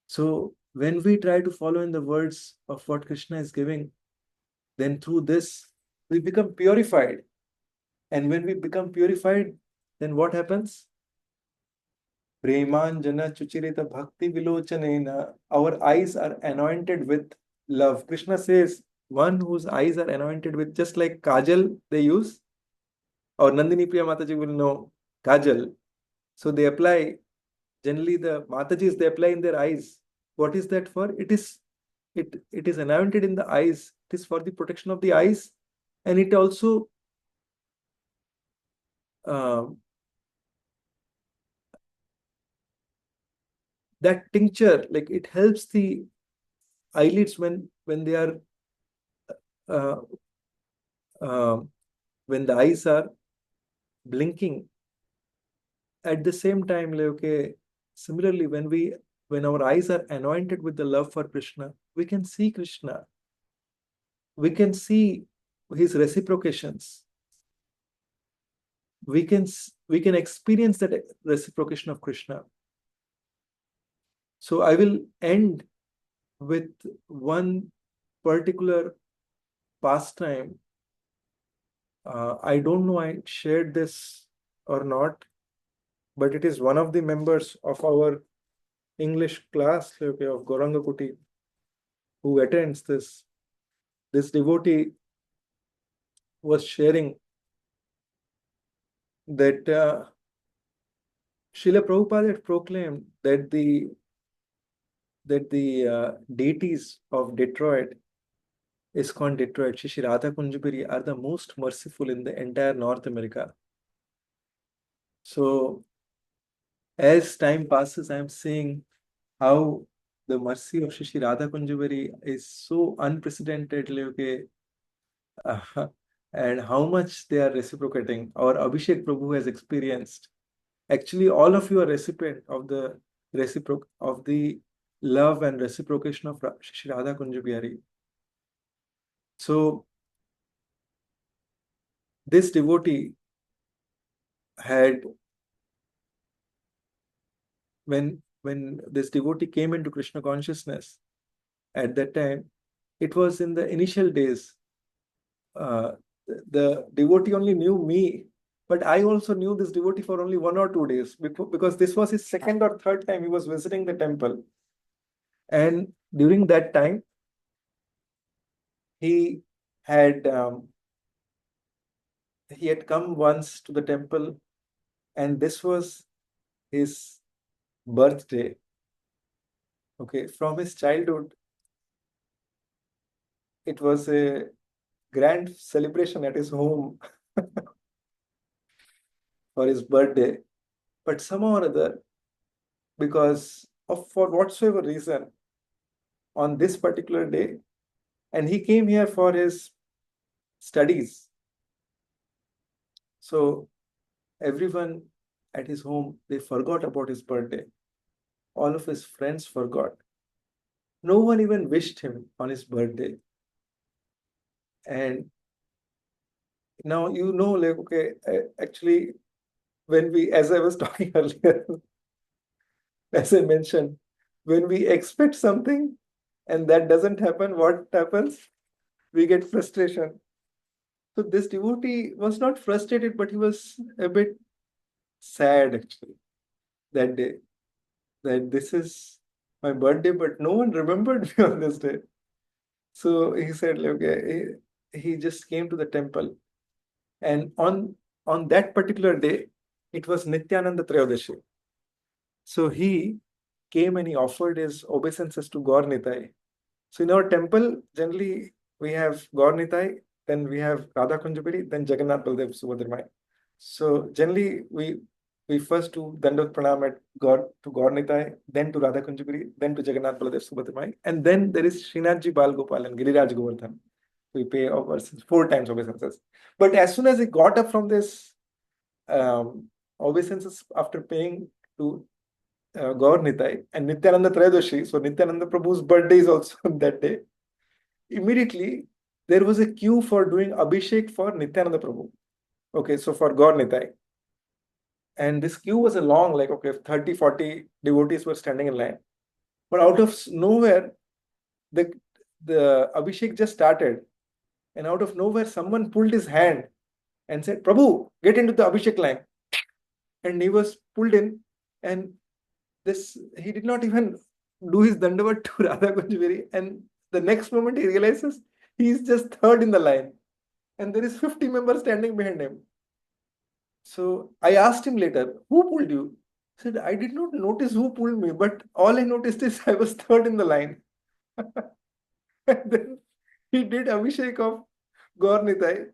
So when we try to follow in the words of what Krishna is giving, then through this, we become purified. And when we become purified, then what happens? Premanjana chuchirita bhakti vilochanena. Our eyes are anointed with love. Krishna says, one whose eyes are anointed with, just like kajal they use, or Nandini Priya Mataji will know kajal. So they apply, generally the Matajis, they apply in their eyes. What is that for? It is anointed in the eyes. It is for the protection of the eyes. And it also that tincture, like it helps the eyelids when they are when the eyes are blinking. At the same time, okay, similarly, when our eyes are anointed with the love for Krishna, we can see Krishna. We can see his reciprocations. We can experience that reciprocation of Krishna. So I will end with one particular pastime. I don't know I shared this or not, but it is one of the members of our English class, okay, of Gauranga Kuti, who attends this. This devotee was sharing that Srila Prabhupada had proclaimed that the deities of Detroit, ISKCON Detroit, Shri Radha Kunjabiri, are the most merciful in the entire North America. So as time passes, I'm seeing how the mercy of Shri Radha Kunjabari is so unprecedentedly okay, and how much they are reciprocating. Our Abhishek Prabhu has experienced. Actually, all of you are recipient of the love and reciprocation of Shri Radha Kunjabari. So this devotee had, when this devotee came into Krishna consciousness, at that time, it was in the initial days. The devotee only knew me, but I also knew this devotee for only 1 or 2 days because this was his second or third time he was visiting the temple. And during that time, he had come once to the temple, and this was his birthday. Okay, from his childhood, it was a grand celebration at his home for his birthday. But somehow or other, for whatsoever reason, on this particular day, and he came here for his studies. So everyone at his home, they forgot about his birthday. All of his friends forgot. No one even wished him on his birthday. And now, like, okay, actually, as I was talking earlier, as I mentioned, when we expect something and that doesn't happen, what happens? We get frustration. So this devotee was not frustrated, but he was a bit sad actually that day, that this is my birthday, but no one remembered me on this day. So he said, okay, he just came to the temple, and on that particular day, it was Nityananda Trayodashi. So he came and he offered his obeisances to Gaur Nitai. So in our temple, generally we have Gaur Nitai, then we have Radha Kunjabari, then Jagannath Baldev Subhadramai. So generally we first do Dandavat Pranam at Gaur Nitai, then to Radha Kunjabari, then to Jagannath Baldev Subhadramai, and then there is Srinathji Bal Gopal and Giriraj Govardhan. We pay obeisances 4 times obeisances. But as soon as he got up from this obeisances after paying to Gaur Nitai and Nityananda Trayodashi, so Nityananda Prabhu's birthday is also on that day, immediately there was a queue for doing Abhishek for Nityananda Prabhu. Okay, so for Gaur Nitai. And this queue was a long, like, okay, 30, 40 devotees were standing in line. But out of nowhere, the Abhishek just started. And out of nowhere, someone pulled his hand and said, Prabhu, get into the Abhishek line. And he was pulled in, and he did not even do his Dandavat to Radha Kunjabari. And the next moment he realizes he is just third in the line. And there is 50 members standing behind him. So I asked him later, who pulled you? He said, I did not notice who pulled me, but all I noticed is I was third in the line. And then he did Abhishek of Gaur Nitai.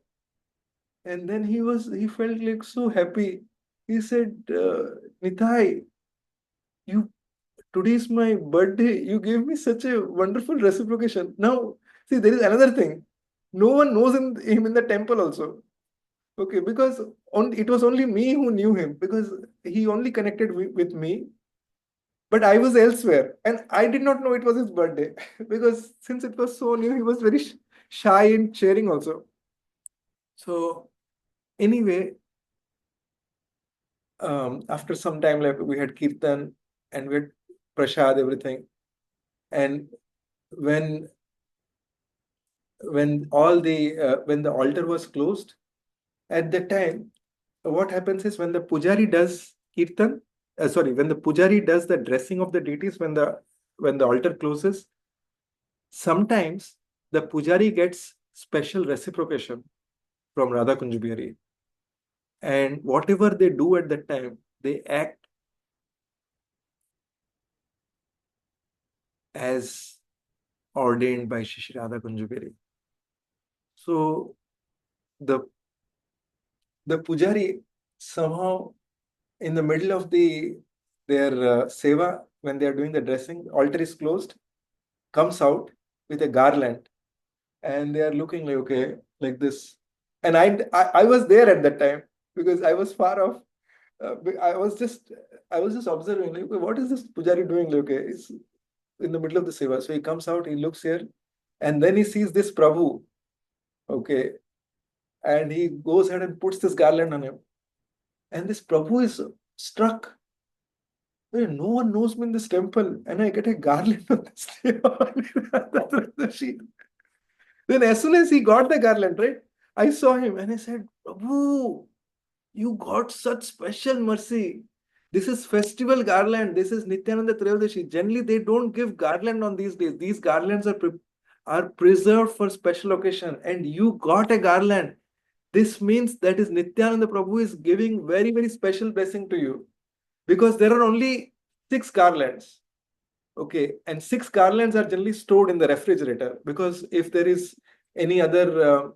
And then he felt like so happy. He said, Nitai, today is my birthday. You gave me such a wonderful reciprocation. Now, see, there is another thing. No one knows him in the temple also. Okay, because it was only me who knew him, because he only connected with me. But I was elsewhere, and I did not know it was his birthday because since it was so new, he was very shy in sharing also. So anyway, after some time, like, we had kirtan and we had prasad, everything, and when the altar was closed, at that time, what happens is when the pujari does kirtan, when the pujari does the dressing of the deities, when the altar closes, sometimes the pujari gets special reciprocation from Radha Kunjabari. And whatever they do at that time, they act as ordained by Shri Radha Kunjubiri. So the pujari somehow in the middle of their seva, when they are doing the dressing, altar is closed, comes out with a garland, and they are looking like, okay, like this. And I was there at that time because I was far off. I was just observing, like, okay, what is this pujari doing? Like, okay, it's in the middle of the seva. So he comes out, he looks here, and then he sees this Prabhu, okay, and he goes ahead and puts this garland on him. And this Prabhu is struck. Hey, no one knows me in this temple, and I get a garland on this sheet. Then as soon as he got the garland, right, I saw him and I said, Prabhu, you got such special mercy. This is festival garland. This is Nityananda Trayodasi. Generally, they don't give garland on these days. These garlands are preserved for special occasion, and you got a garland. This means that is Nityananda Prabhu is giving very, very special blessing to you, because there are only 6 garlands. Okay, and 6 garlands are generally stored in the refrigerator, because if there is any other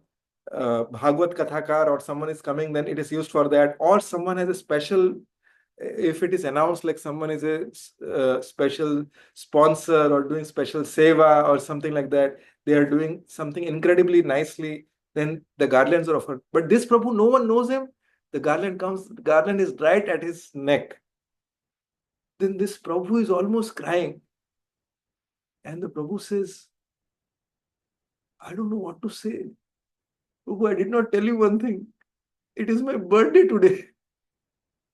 Bhagavad Kathakar or someone is coming, then it is used for that, or someone has a special, if it is announced like someone is a special sponsor or doing special seva or something like that, they are doing something incredibly nicely, then the garlands are offered. But this Prabhu, no one knows him. The garland is right at his neck. Then this Prabhu is almost crying. And the Prabhu says, I don't know what to say. Prabhu, I did not tell you one thing. It is my birthday today.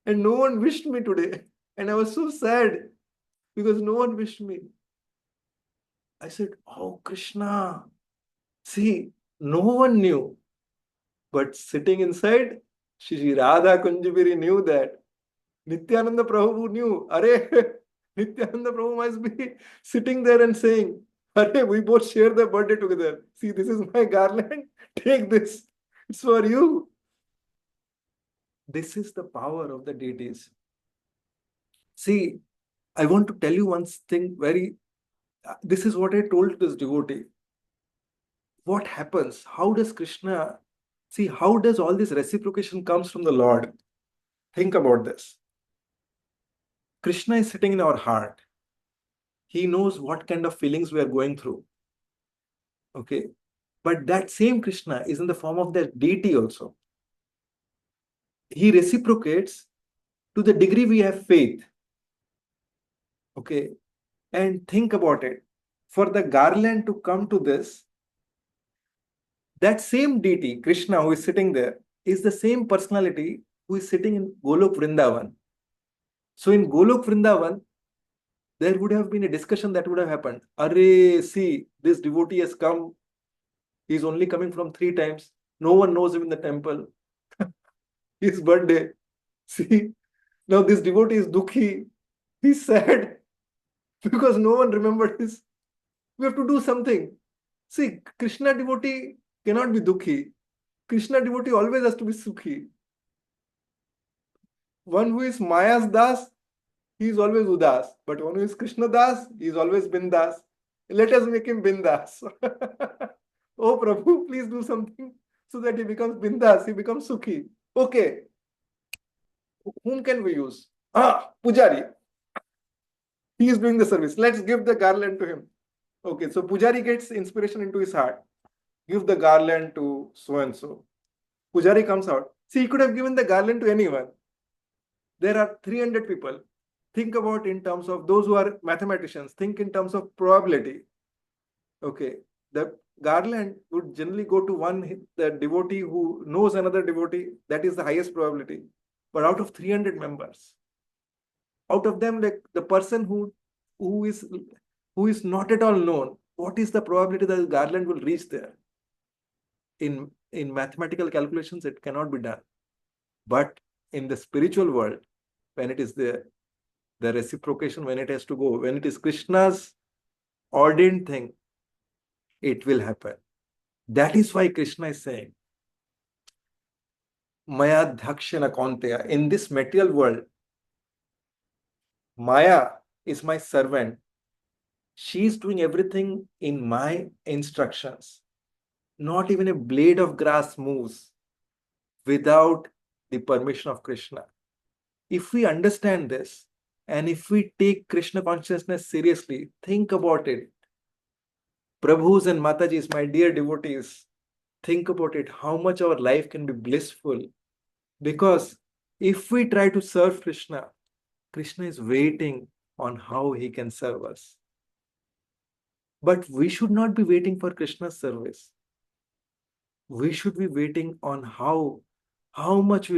And no one wished me today. And I was so sad because no one wished me. I said, oh, Krishna. See, no one knew. But sitting inside, Shri Radha Kunjubiri knew that. Nityananda Prabhu knew. Are, Nityananda Prabhu must be sitting there and saying, Are, we both share the birthday together. See, this is my garland. Take this. It's for you. This is the power of the deities. See, I want to tell you one thing this is what I told this devotee. What happens? How does Krishna, see, how does all this reciprocation comes from the Lord? Think about this. Krishna is sitting in our heart. He knows what kind of feelings we are going through. Okay. But that same Krishna is in the form of the deity also. He reciprocates to the degree we have faith. Okay. And think about it. For the garland to come to this, that same deity, Krishna, who is sitting there, is the same personality who is sitting in Golok Vrindavan. So in Golok Vrindavan, there would have been a discussion that would have happened. Array, see, this devotee has come. He's only coming from 3 times. No one knows him in the temple. His birthday. See, now this devotee is dukhi. He's sad because no one remembered his. We have to do something. See, Krishna devotee cannot be dukhi. Krishna devotee always has to be sukhi. One who is Maya's das, he is always udas. But one who is Krishna das, he is always bindas. Let us make him bindas. Oh Prabhu, please do something so that he becomes bindas, he becomes sukhi. Okay. Whom can we use? Pujari. He is doing the service. Let's give the garland to him. Okay, so Pujari gets inspiration into his heart. Give the garland to so-and-so. Pujari comes out. See, he could have given the garland to anyone. There are 300 people. Think about in terms of those who are mathematicians. Think in terms of probability. Okay, the garland would generally go to the devotee who knows another devotee. That is the highest probability. But out of 300 members, out of them, like the person who is not at all known, what is the probability that the garland will reach there? In mathematical calculations, it cannot be done. But in the spiritual world, when it is there, the reciprocation, when it has to go, when it is Krishna's ordained thing, it will happen. That is why Krishna is saying, Maya Dhakshana Kaunteya. In this material world, Maya is my servant. She's doing everything in my instructions. Not even a blade of grass moves without the permission of Krishna. If we understand this, and if we take Krishna consciousness seriously, think about it. Prabhus and Matajis, my dear devotees, think about it, how much our life can be blissful. Because if we try to serve Krishna, Krishna is waiting on how he can serve us. But we should not be waiting for Krishna's service. We should be waiting on how much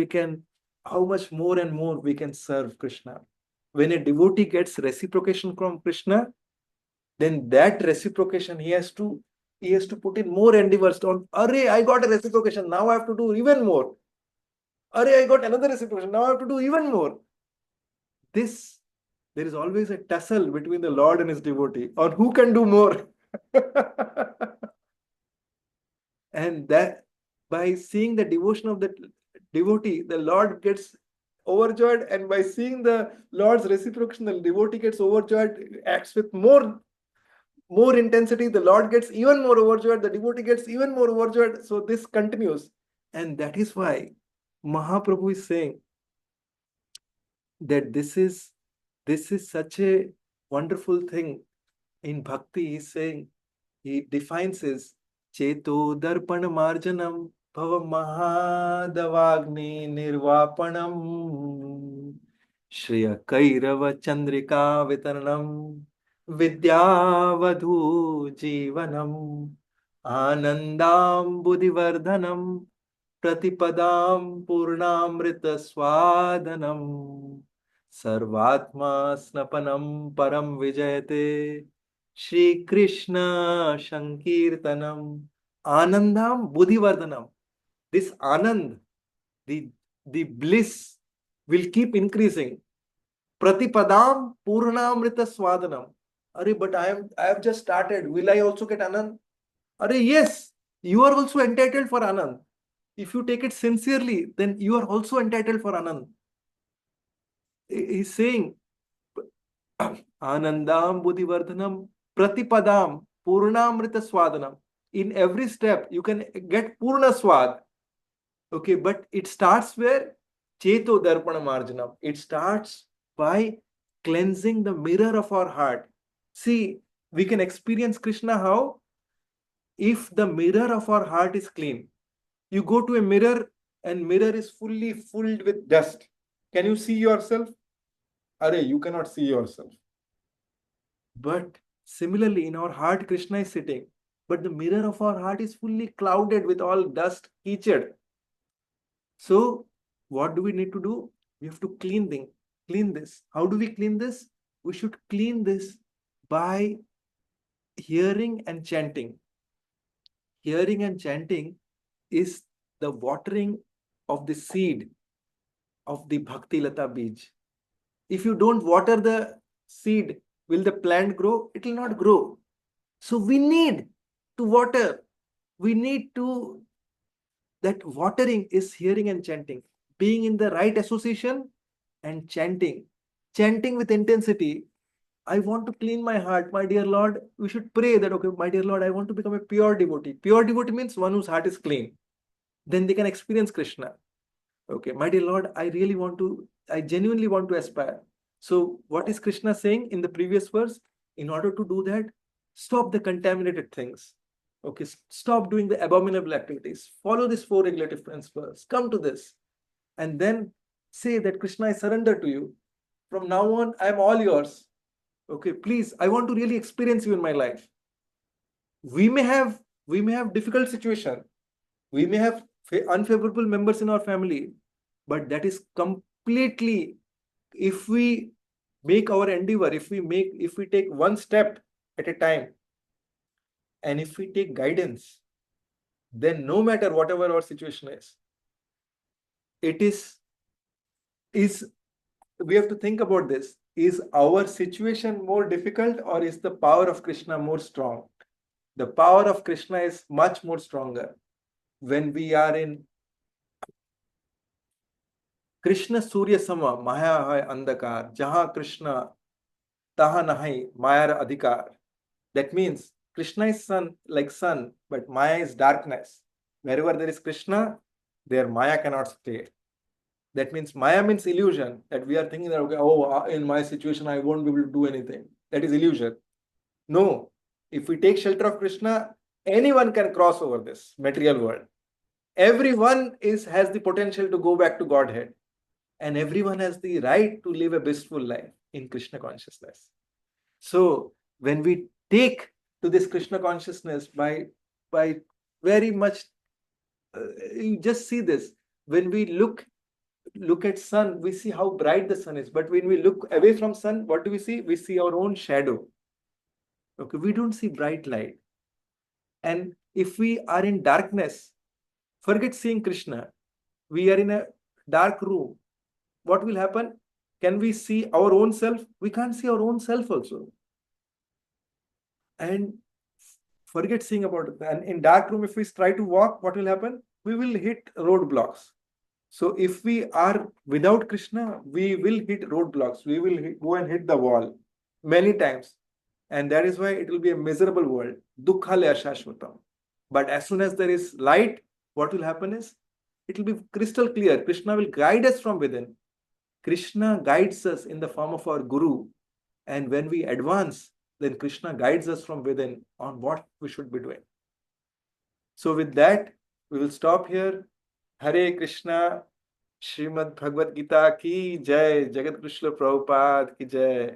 more and more we can serve Krishna. When a devotee gets reciprocation from Krishna, then that reciprocation he has to put in more endeavors on. Array, I got a reciprocation, now I have to do even more. Array, I got another reciprocation, now I have to do even more. There is always a tussle between the Lord and his devotee on who can do more. And that by seeing the devotion of the devotee, the Lord gets overjoyed, and by seeing the Lord's reciprocation, the devotee gets overjoyed, acts with more intensity, the Lord gets even more overjoyed, the devotee gets even more overjoyed. So this continues. And that is why Mahaprabhu is saying that this is such a wonderful thing in bhakti. He's saying, he defines his Cheto Darpan Marjanam Bhava Mahadavagni Nirvapanam Shriya Kairava Chandrika Vitaranam Vidyavadhu Jivanam Anandam Buddhivardhanam Pratipadam Purnamrita Swadanam Sarvatma Snapanam Param Vijayate Shri Krishna Sankirtanam Anandam Buddhivardhanam. This Anand, the bliss will keep increasing. Pratipadam Purnamrita Swadanam. Are, but I have just started. Will I also get Anand? Are, yes, you are also entitled for Anand. If you take it sincerely, then you are also entitled for Anand. He's saying, Anandam Buddhivardhanam Pratipadam Purnamrita Swadanam. In every step, you can get Purna Swad. Okay, but it starts where? Cheto Darpana Marjanam. It starts by cleansing the mirror of our heart. See, we can experience Krishna how? If the mirror of our heart is clean. You go to a mirror and mirror is fully filled with dust. Can you see yourself? Arey, you cannot see yourself. But similarly, in our heart, Krishna is sitting. But the mirror of our heart is fully clouded with all dust, kichad. So, what do we need to do? We have to clean this. How do we clean this? We should clean this by hearing and chanting. Hearing and chanting is the watering of the seed of the Bhakti Lata Bij. If you don't water the seed, will the plant grow? It will not grow. So we need to water. We need to, that watering is hearing and chanting. Being in the right association and chanting. Chanting with intensity. I want to clean my heart, my dear Lord. We should pray that, okay, my dear Lord, I want to become a pure devotee. Pure devotee means one whose heart is clean. Then they can experience Krishna. Okay, my dear Lord, I genuinely want to aspire. So what is Krishna saying in the previous verse? In order to do that, stop the contaminated things. Okay, stop doing the abominable activities. Follow these 4 regulative principles. Come to this. And then say that Krishna, I surrender to you. From now on, I am all yours. Okay, please, I want to really experience you in my life. We may have difficult situation. We may have unfavorable members in our family, but that is completely, if we make our endeavor, if we take one step at a time, and if we take guidance, then no matter whatever our situation is, we have to think about this. Is our situation more difficult, or is the power of Krishna more strong? The power of Krishna is much more stronger when we are in Krishna Surya Sama, Maya hai Andakar, Jaha Krishna, Taha nahi Mayar Adhikar. That means Krishna is sun, like sun, but Maya is darkness. Wherever there is Krishna, there Maya cannot stay. That means Maya means illusion, that we are thinking that, okay, oh, in my situation, I won't be able to do anything. That is illusion. No, if we take shelter of Krishna, anyone can cross over this material world. Everyone has the potential to go back to Godhead, and everyone has the right to live a blissful life in Krishna consciousness. So when we take to this Krishna consciousness by very much, you just see this. When we look at sun, we see how bright the sun is. But when we look away from sun, what do we see? We see our own shadow. Okay, we don't see bright light. And if we are in darkness, forget seeing Krishna. We are in a dark room. What will happen? Can we see our own self? We can't see our own self also. And forget seeing about it. And in dark room, if we try to walk, what will happen? We will hit roadblocks. So if we are without Krishna, we will hit roadblocks. We will go and hit the wall many times. And that is why it will be a miserable world. Dukkhale ashashvatam. But as soon as there is light, what will happen is, it will be crystal clear. Krishna will guide us from within. Krishna guides us in the form of our Guru. And when we advance, then Krishna guides us from within on what we should be doing. So with that, we will stop here. Hare Krishna, Srimad Bhagavad Gita ki jai, Jagat Krishna Prabhupada ki jai,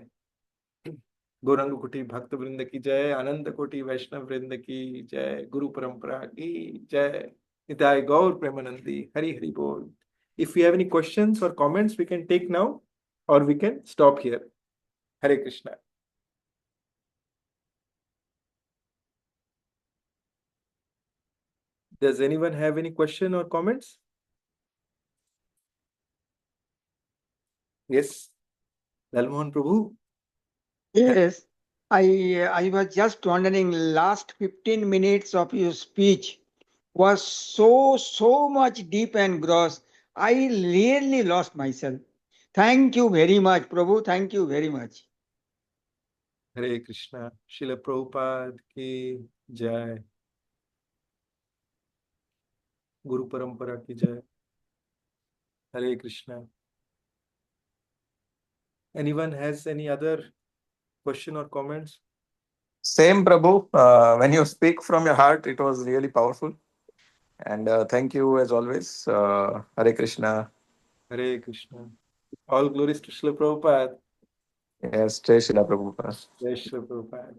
Gauranga Kuti Bhakta Vrinda ki jai, Ananda Koti Vaishnav Vrinda ki jai, Guru Parampara ki jai, Nitai Gaur Premanandi, Hari Hari Bol. If we have any questions or comments, we can take now, or we can stop here. Hare Krishna. Does anyone have any question or comments? Yes, Lalmohan Prabhu. Yes, I was just wondering, last 15 minutes of your speech was so much deep and gross. I really lost myself. Thank you very much, Prabhu. Thank you very much. Hare Krishna. Srila Prabhupada ki jai. Guru Parampara ki jai. Hare Krishna. Anyone has any other question or comments? Same, Prabhu. When you speak from your heart, it was really powerful. And thank you as always. Hare Krishna. Hare Krishna. All glories to Srila Prabhupada. Yes, Jai Srila Prabhupada. Jai Srila Prabhupada.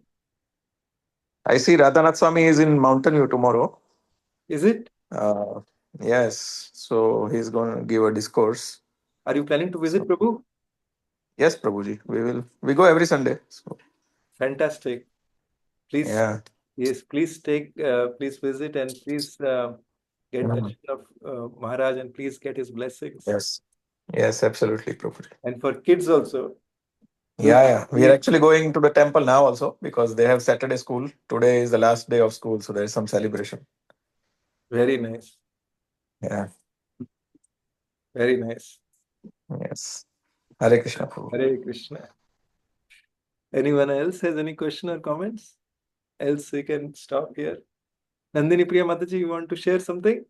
I see Radhanath Swami is in Mountain View tomorrow. Is it? Uh, yes, so he's going to give a discourse. Are you planning to visit, Prabhu? Yes, Prabhuji. We go every Sunday. So, Fantastic. Please, yeah. yes, please please visit and please get darshan of Maharaj and please get his blessings. Yes, absolutely, Prabhuji. And for kids also. Yeah. We are actually going to the temple now also because they have Saturday school. Today is the last day of school, so there is some celebration. Very nice. Yeah. Very nice. Yes. Hare Krishna, Prabhu. Hare Krishna. Anyone else has any question or comments? Else we can stop here. Nandini Priya Mataji, you want to share something?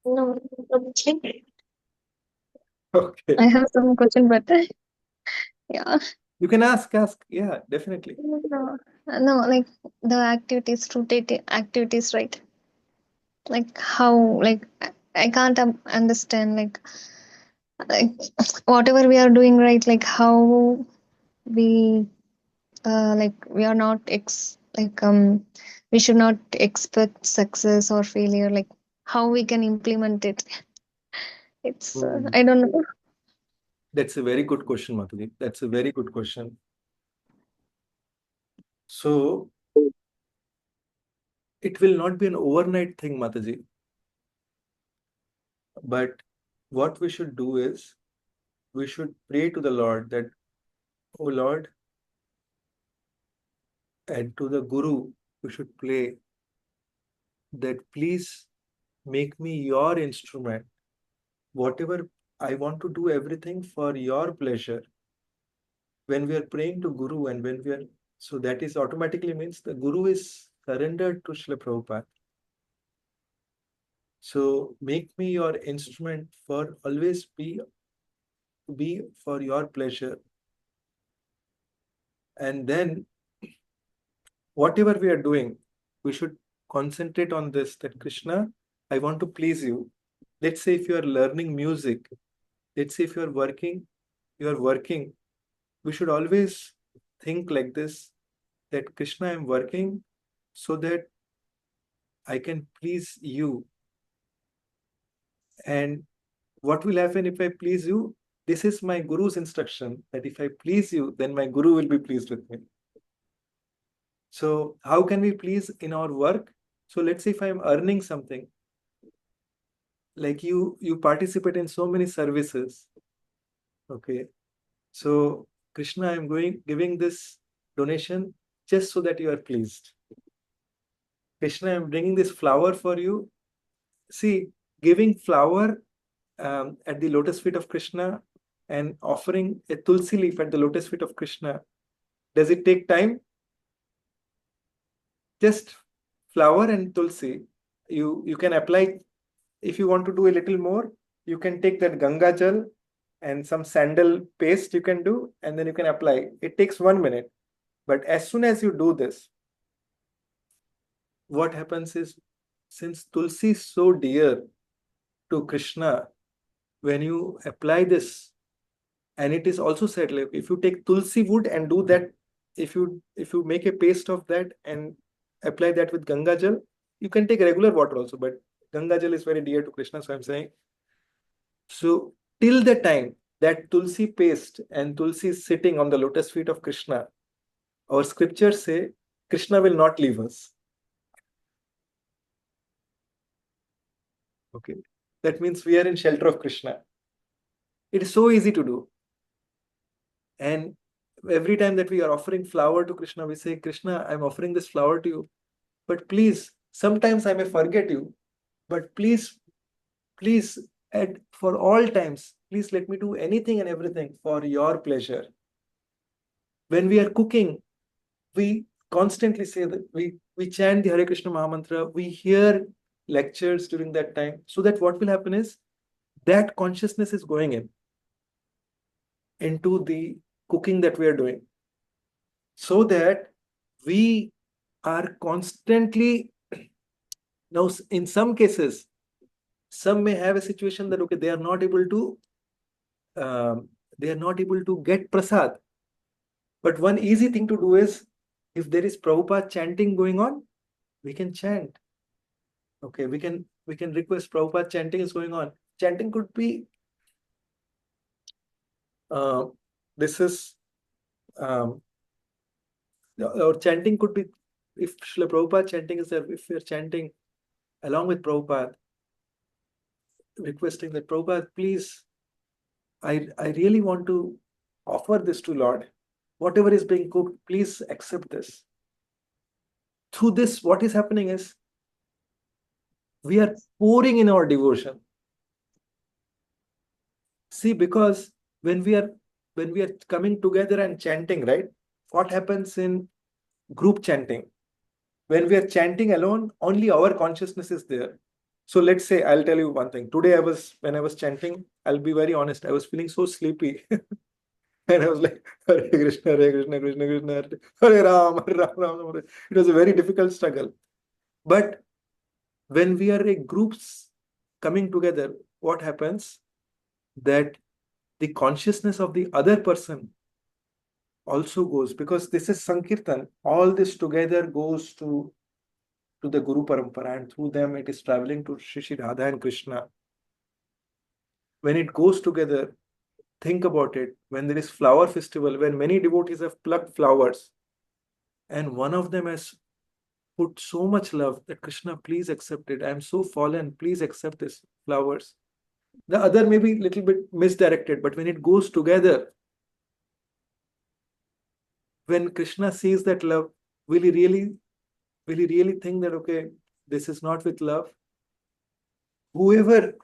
No, Okay. I have some question, but yeah, You can ask. Yeah, definitely. no, like the activities, right? Like how, like I can't understand, like whatever we are doing, right? Like how we, like we are not we should not expect success or failure. Like how we can implement it. It's I don't know. That's a very good question, Mataji. That's a very good question. So, it will not be an overnight thing, Mataji. But what we should do is, we should pray to the Lord that, oh Lord, and to the Guru, we should pray that please make me your instrument. Whatever I want to do everything for your pleasure. When we are praying to Guru and when we are, so that is automatically means the Guru is surrendered to Srila Prabhupada. So make me your instrument for always be for your pleasure. And then whatever we are doing, we should concentrate on this, that Krishna, I want to please you. Let's say if you are learning music, let's say if you are working, we should always think like this, that Krishna, I'm working so that I can please you. And what will happen if I please you? This is my Guru's instruction, that if I please you, then my Guru will be pleased with me. So how can we please in our work? So let's say if I'm earning something, like you participate in so many services. Okay. So Krishna, I'm giving this donation just so that you are pleased. Krishna, I'm bringing this flower for you. See, giving flower at the lotus feet of Krishna and offering a tulsi leaf at the lotus feet of Krishna, does it take time? Just flower and tulsi. You can apply. If you want to do a little more, you can take that Ganga Jal and some sandal paste you can do, and then you can apply. It takes 1 minute. But as soon as you do this, what happens is, since tulsi is so dear to Krishna, when you apply this, and it is also said, like if you take tulsi wood and do that, if you make a paste of that and apply that with Ganga Jal, you can take regular water also, but Ganga Jal is very dear to Krishna, so I'm saying. So till the time that tulsi paste and tulsi is sitting on the lotus feet of Krishna, our scriptures say Krishna will not leave us. Okay, that means we are in shelter of Krishna. It is so easy to do. And every time that we are offering flower to Krishna, we say, Krishna, I'm offering this flower to you. But please, sometimes I may forget you. But please, and for all times, please let me do anything and everything for your pleasure. When we are cooking, we constantly say that we chant the Hare Krishna Mahamantra, we hear lectures during that time, so that what will happen is that consciousness is going into the cooking that we are doing, so that we are constantly. Now in some cases, some may have a situation that okay, they are not able to get prasad, but one easy thing to do is, if there is Prabhupada chanting going on, we can chant. Okay, we can request Prabhupada chanting is going on. Chanting could be this is or chanting could be, if Srila Prabhupada chanting is there, if we are chanting along with Prabhupada, requesting that Prabhupada, please, I really want to offer this to Lord. Whatever is being cooked, please accept this. Through this, what is happening is we are pouring in our devotion. See, because when we are coming together and chanting, right? What happens in group chanting? When we are chanting alone, only our consciousness is there. So let's say, I'll tell you one thing. Today, when I was chanting, I'll be very honest, I was feeling so sleepy. And I was like, Hare Krishna, Krishna Krishna, Hare Ram, Hare Ram, Ram, Hare. It was a very difficult struggle. But when we are groups coming together, what happens? That the consciousness of the other person also goes, because this is Sankirtan. All this together goes to the Guru Parampara, and through them it is traveling to Shri Radha and Krishna. When it goes together, think about it. When there is flower festival, when many devotees have plucked flowers, and one of them has put so much love that Krishna, please accept it. I am so fallen. Please accept this flowers. The other may be a little bit misdirected, but when it goes together, when Krishna sees that love, will he really think that, okay, this is not with love? Whoever,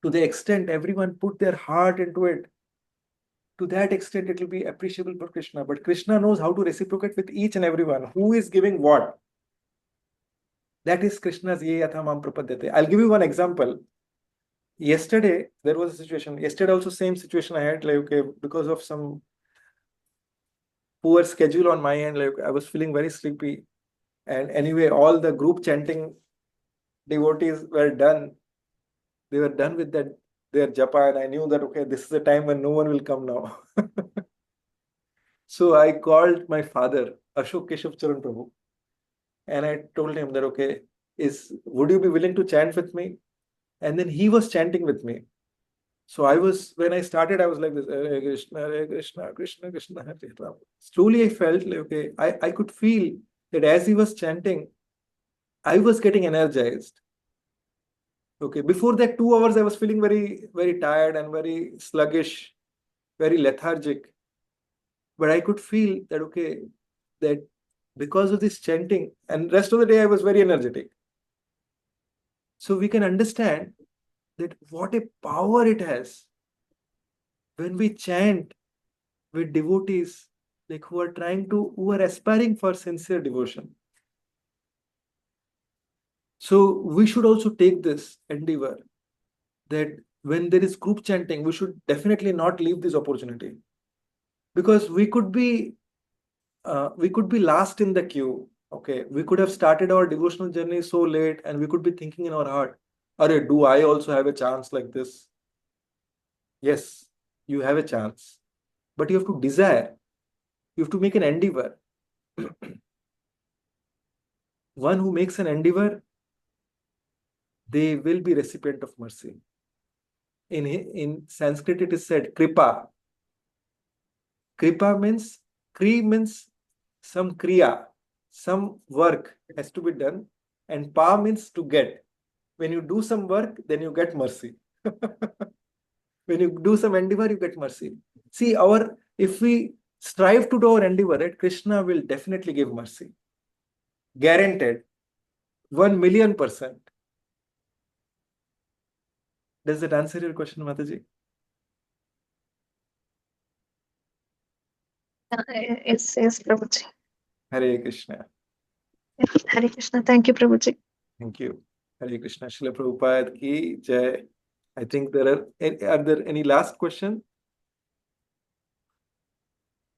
to the extent everyone put their heart into it, to that extent it will be appreciable for Krishna. But Krishna knows how to reciprocate with each and everyone. Who is giving what? That is Krishna's ye yatha mam prapadyate. I'll give you one example. Yesterday, there was a situation. Yesterday also same situation I had, like, okay, because of some poor schedule on my end, like I was feeling very sleepy. And anyway, all the group chanting devotees were done. They were done with that their japa, and I knew that, okay, this is the time when no one will come now. So I called my father, Ashok Keshav Charan Prabhu, and I told him that, okay, would you be willing to chant with me? And then he was chanting with me. So when I started, I was like this, Hare Krishna, Hare Krishna, Krishna Krishna, Hare Ram. Slowly I felt like, okay, I could feel that as he was chanting, I was getting energized. Okay, before that 2 hours, I was feeling very, very tired and very sluggish, very lethargic. But I could feel that, okay, that because of this chanting, and rest of the day I was very energetic. So we can understand that what a power it has when we chant with devotees, like who are aspiring for sincere devotion. So we should also take this endeavor that when there is group chanting, we should definitely not leave this opportunity, because we could be last in the queue. Okay, we could have started our devotional journey so late, and we could be thinking in our heart, "Arey, do I also have a chance like this?" Yes, you have a chance, but you have to desire. You have to make an endeavor. One who makes an endeavor, they will be recipient of mercy. In Sanskrit, it is said kripa. Kripa means some kriya, some work has to be done, and pa means to get. When you do some work, then you get mercy. When you do some endeavor, you get mercy. See, if we strive to do our endeavor, right, Krishna will definitely give mercy. Guaranteed. 1,000,000%. Does that answer your question, Mataji? Yes, Prabhuji. Hare Krishna. Hare Krishna. Thank you, Prabhuji. Thank you. Hare Krishna. Srila Prabhupada ki jai. I think are there any last question?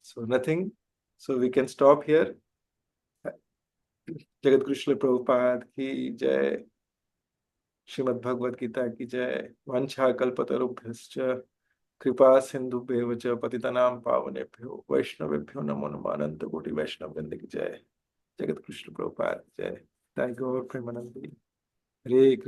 So nothing. So we can stop here. Jagat Guru Srila Prabhupada ki jai. Srimad Bhagavad Gita ki jai. Vancha kalpatarubhyascha कृपा सिंधुभ्येव च पतितानां पावनेभ्यो वैष्णवेभ्यो नमो नमः अनंत कोटि वैष्णव वृंद की जय। जगत कृष्ण प्रभुपाद जय। Thank you, Premanandi. Hare Krishna.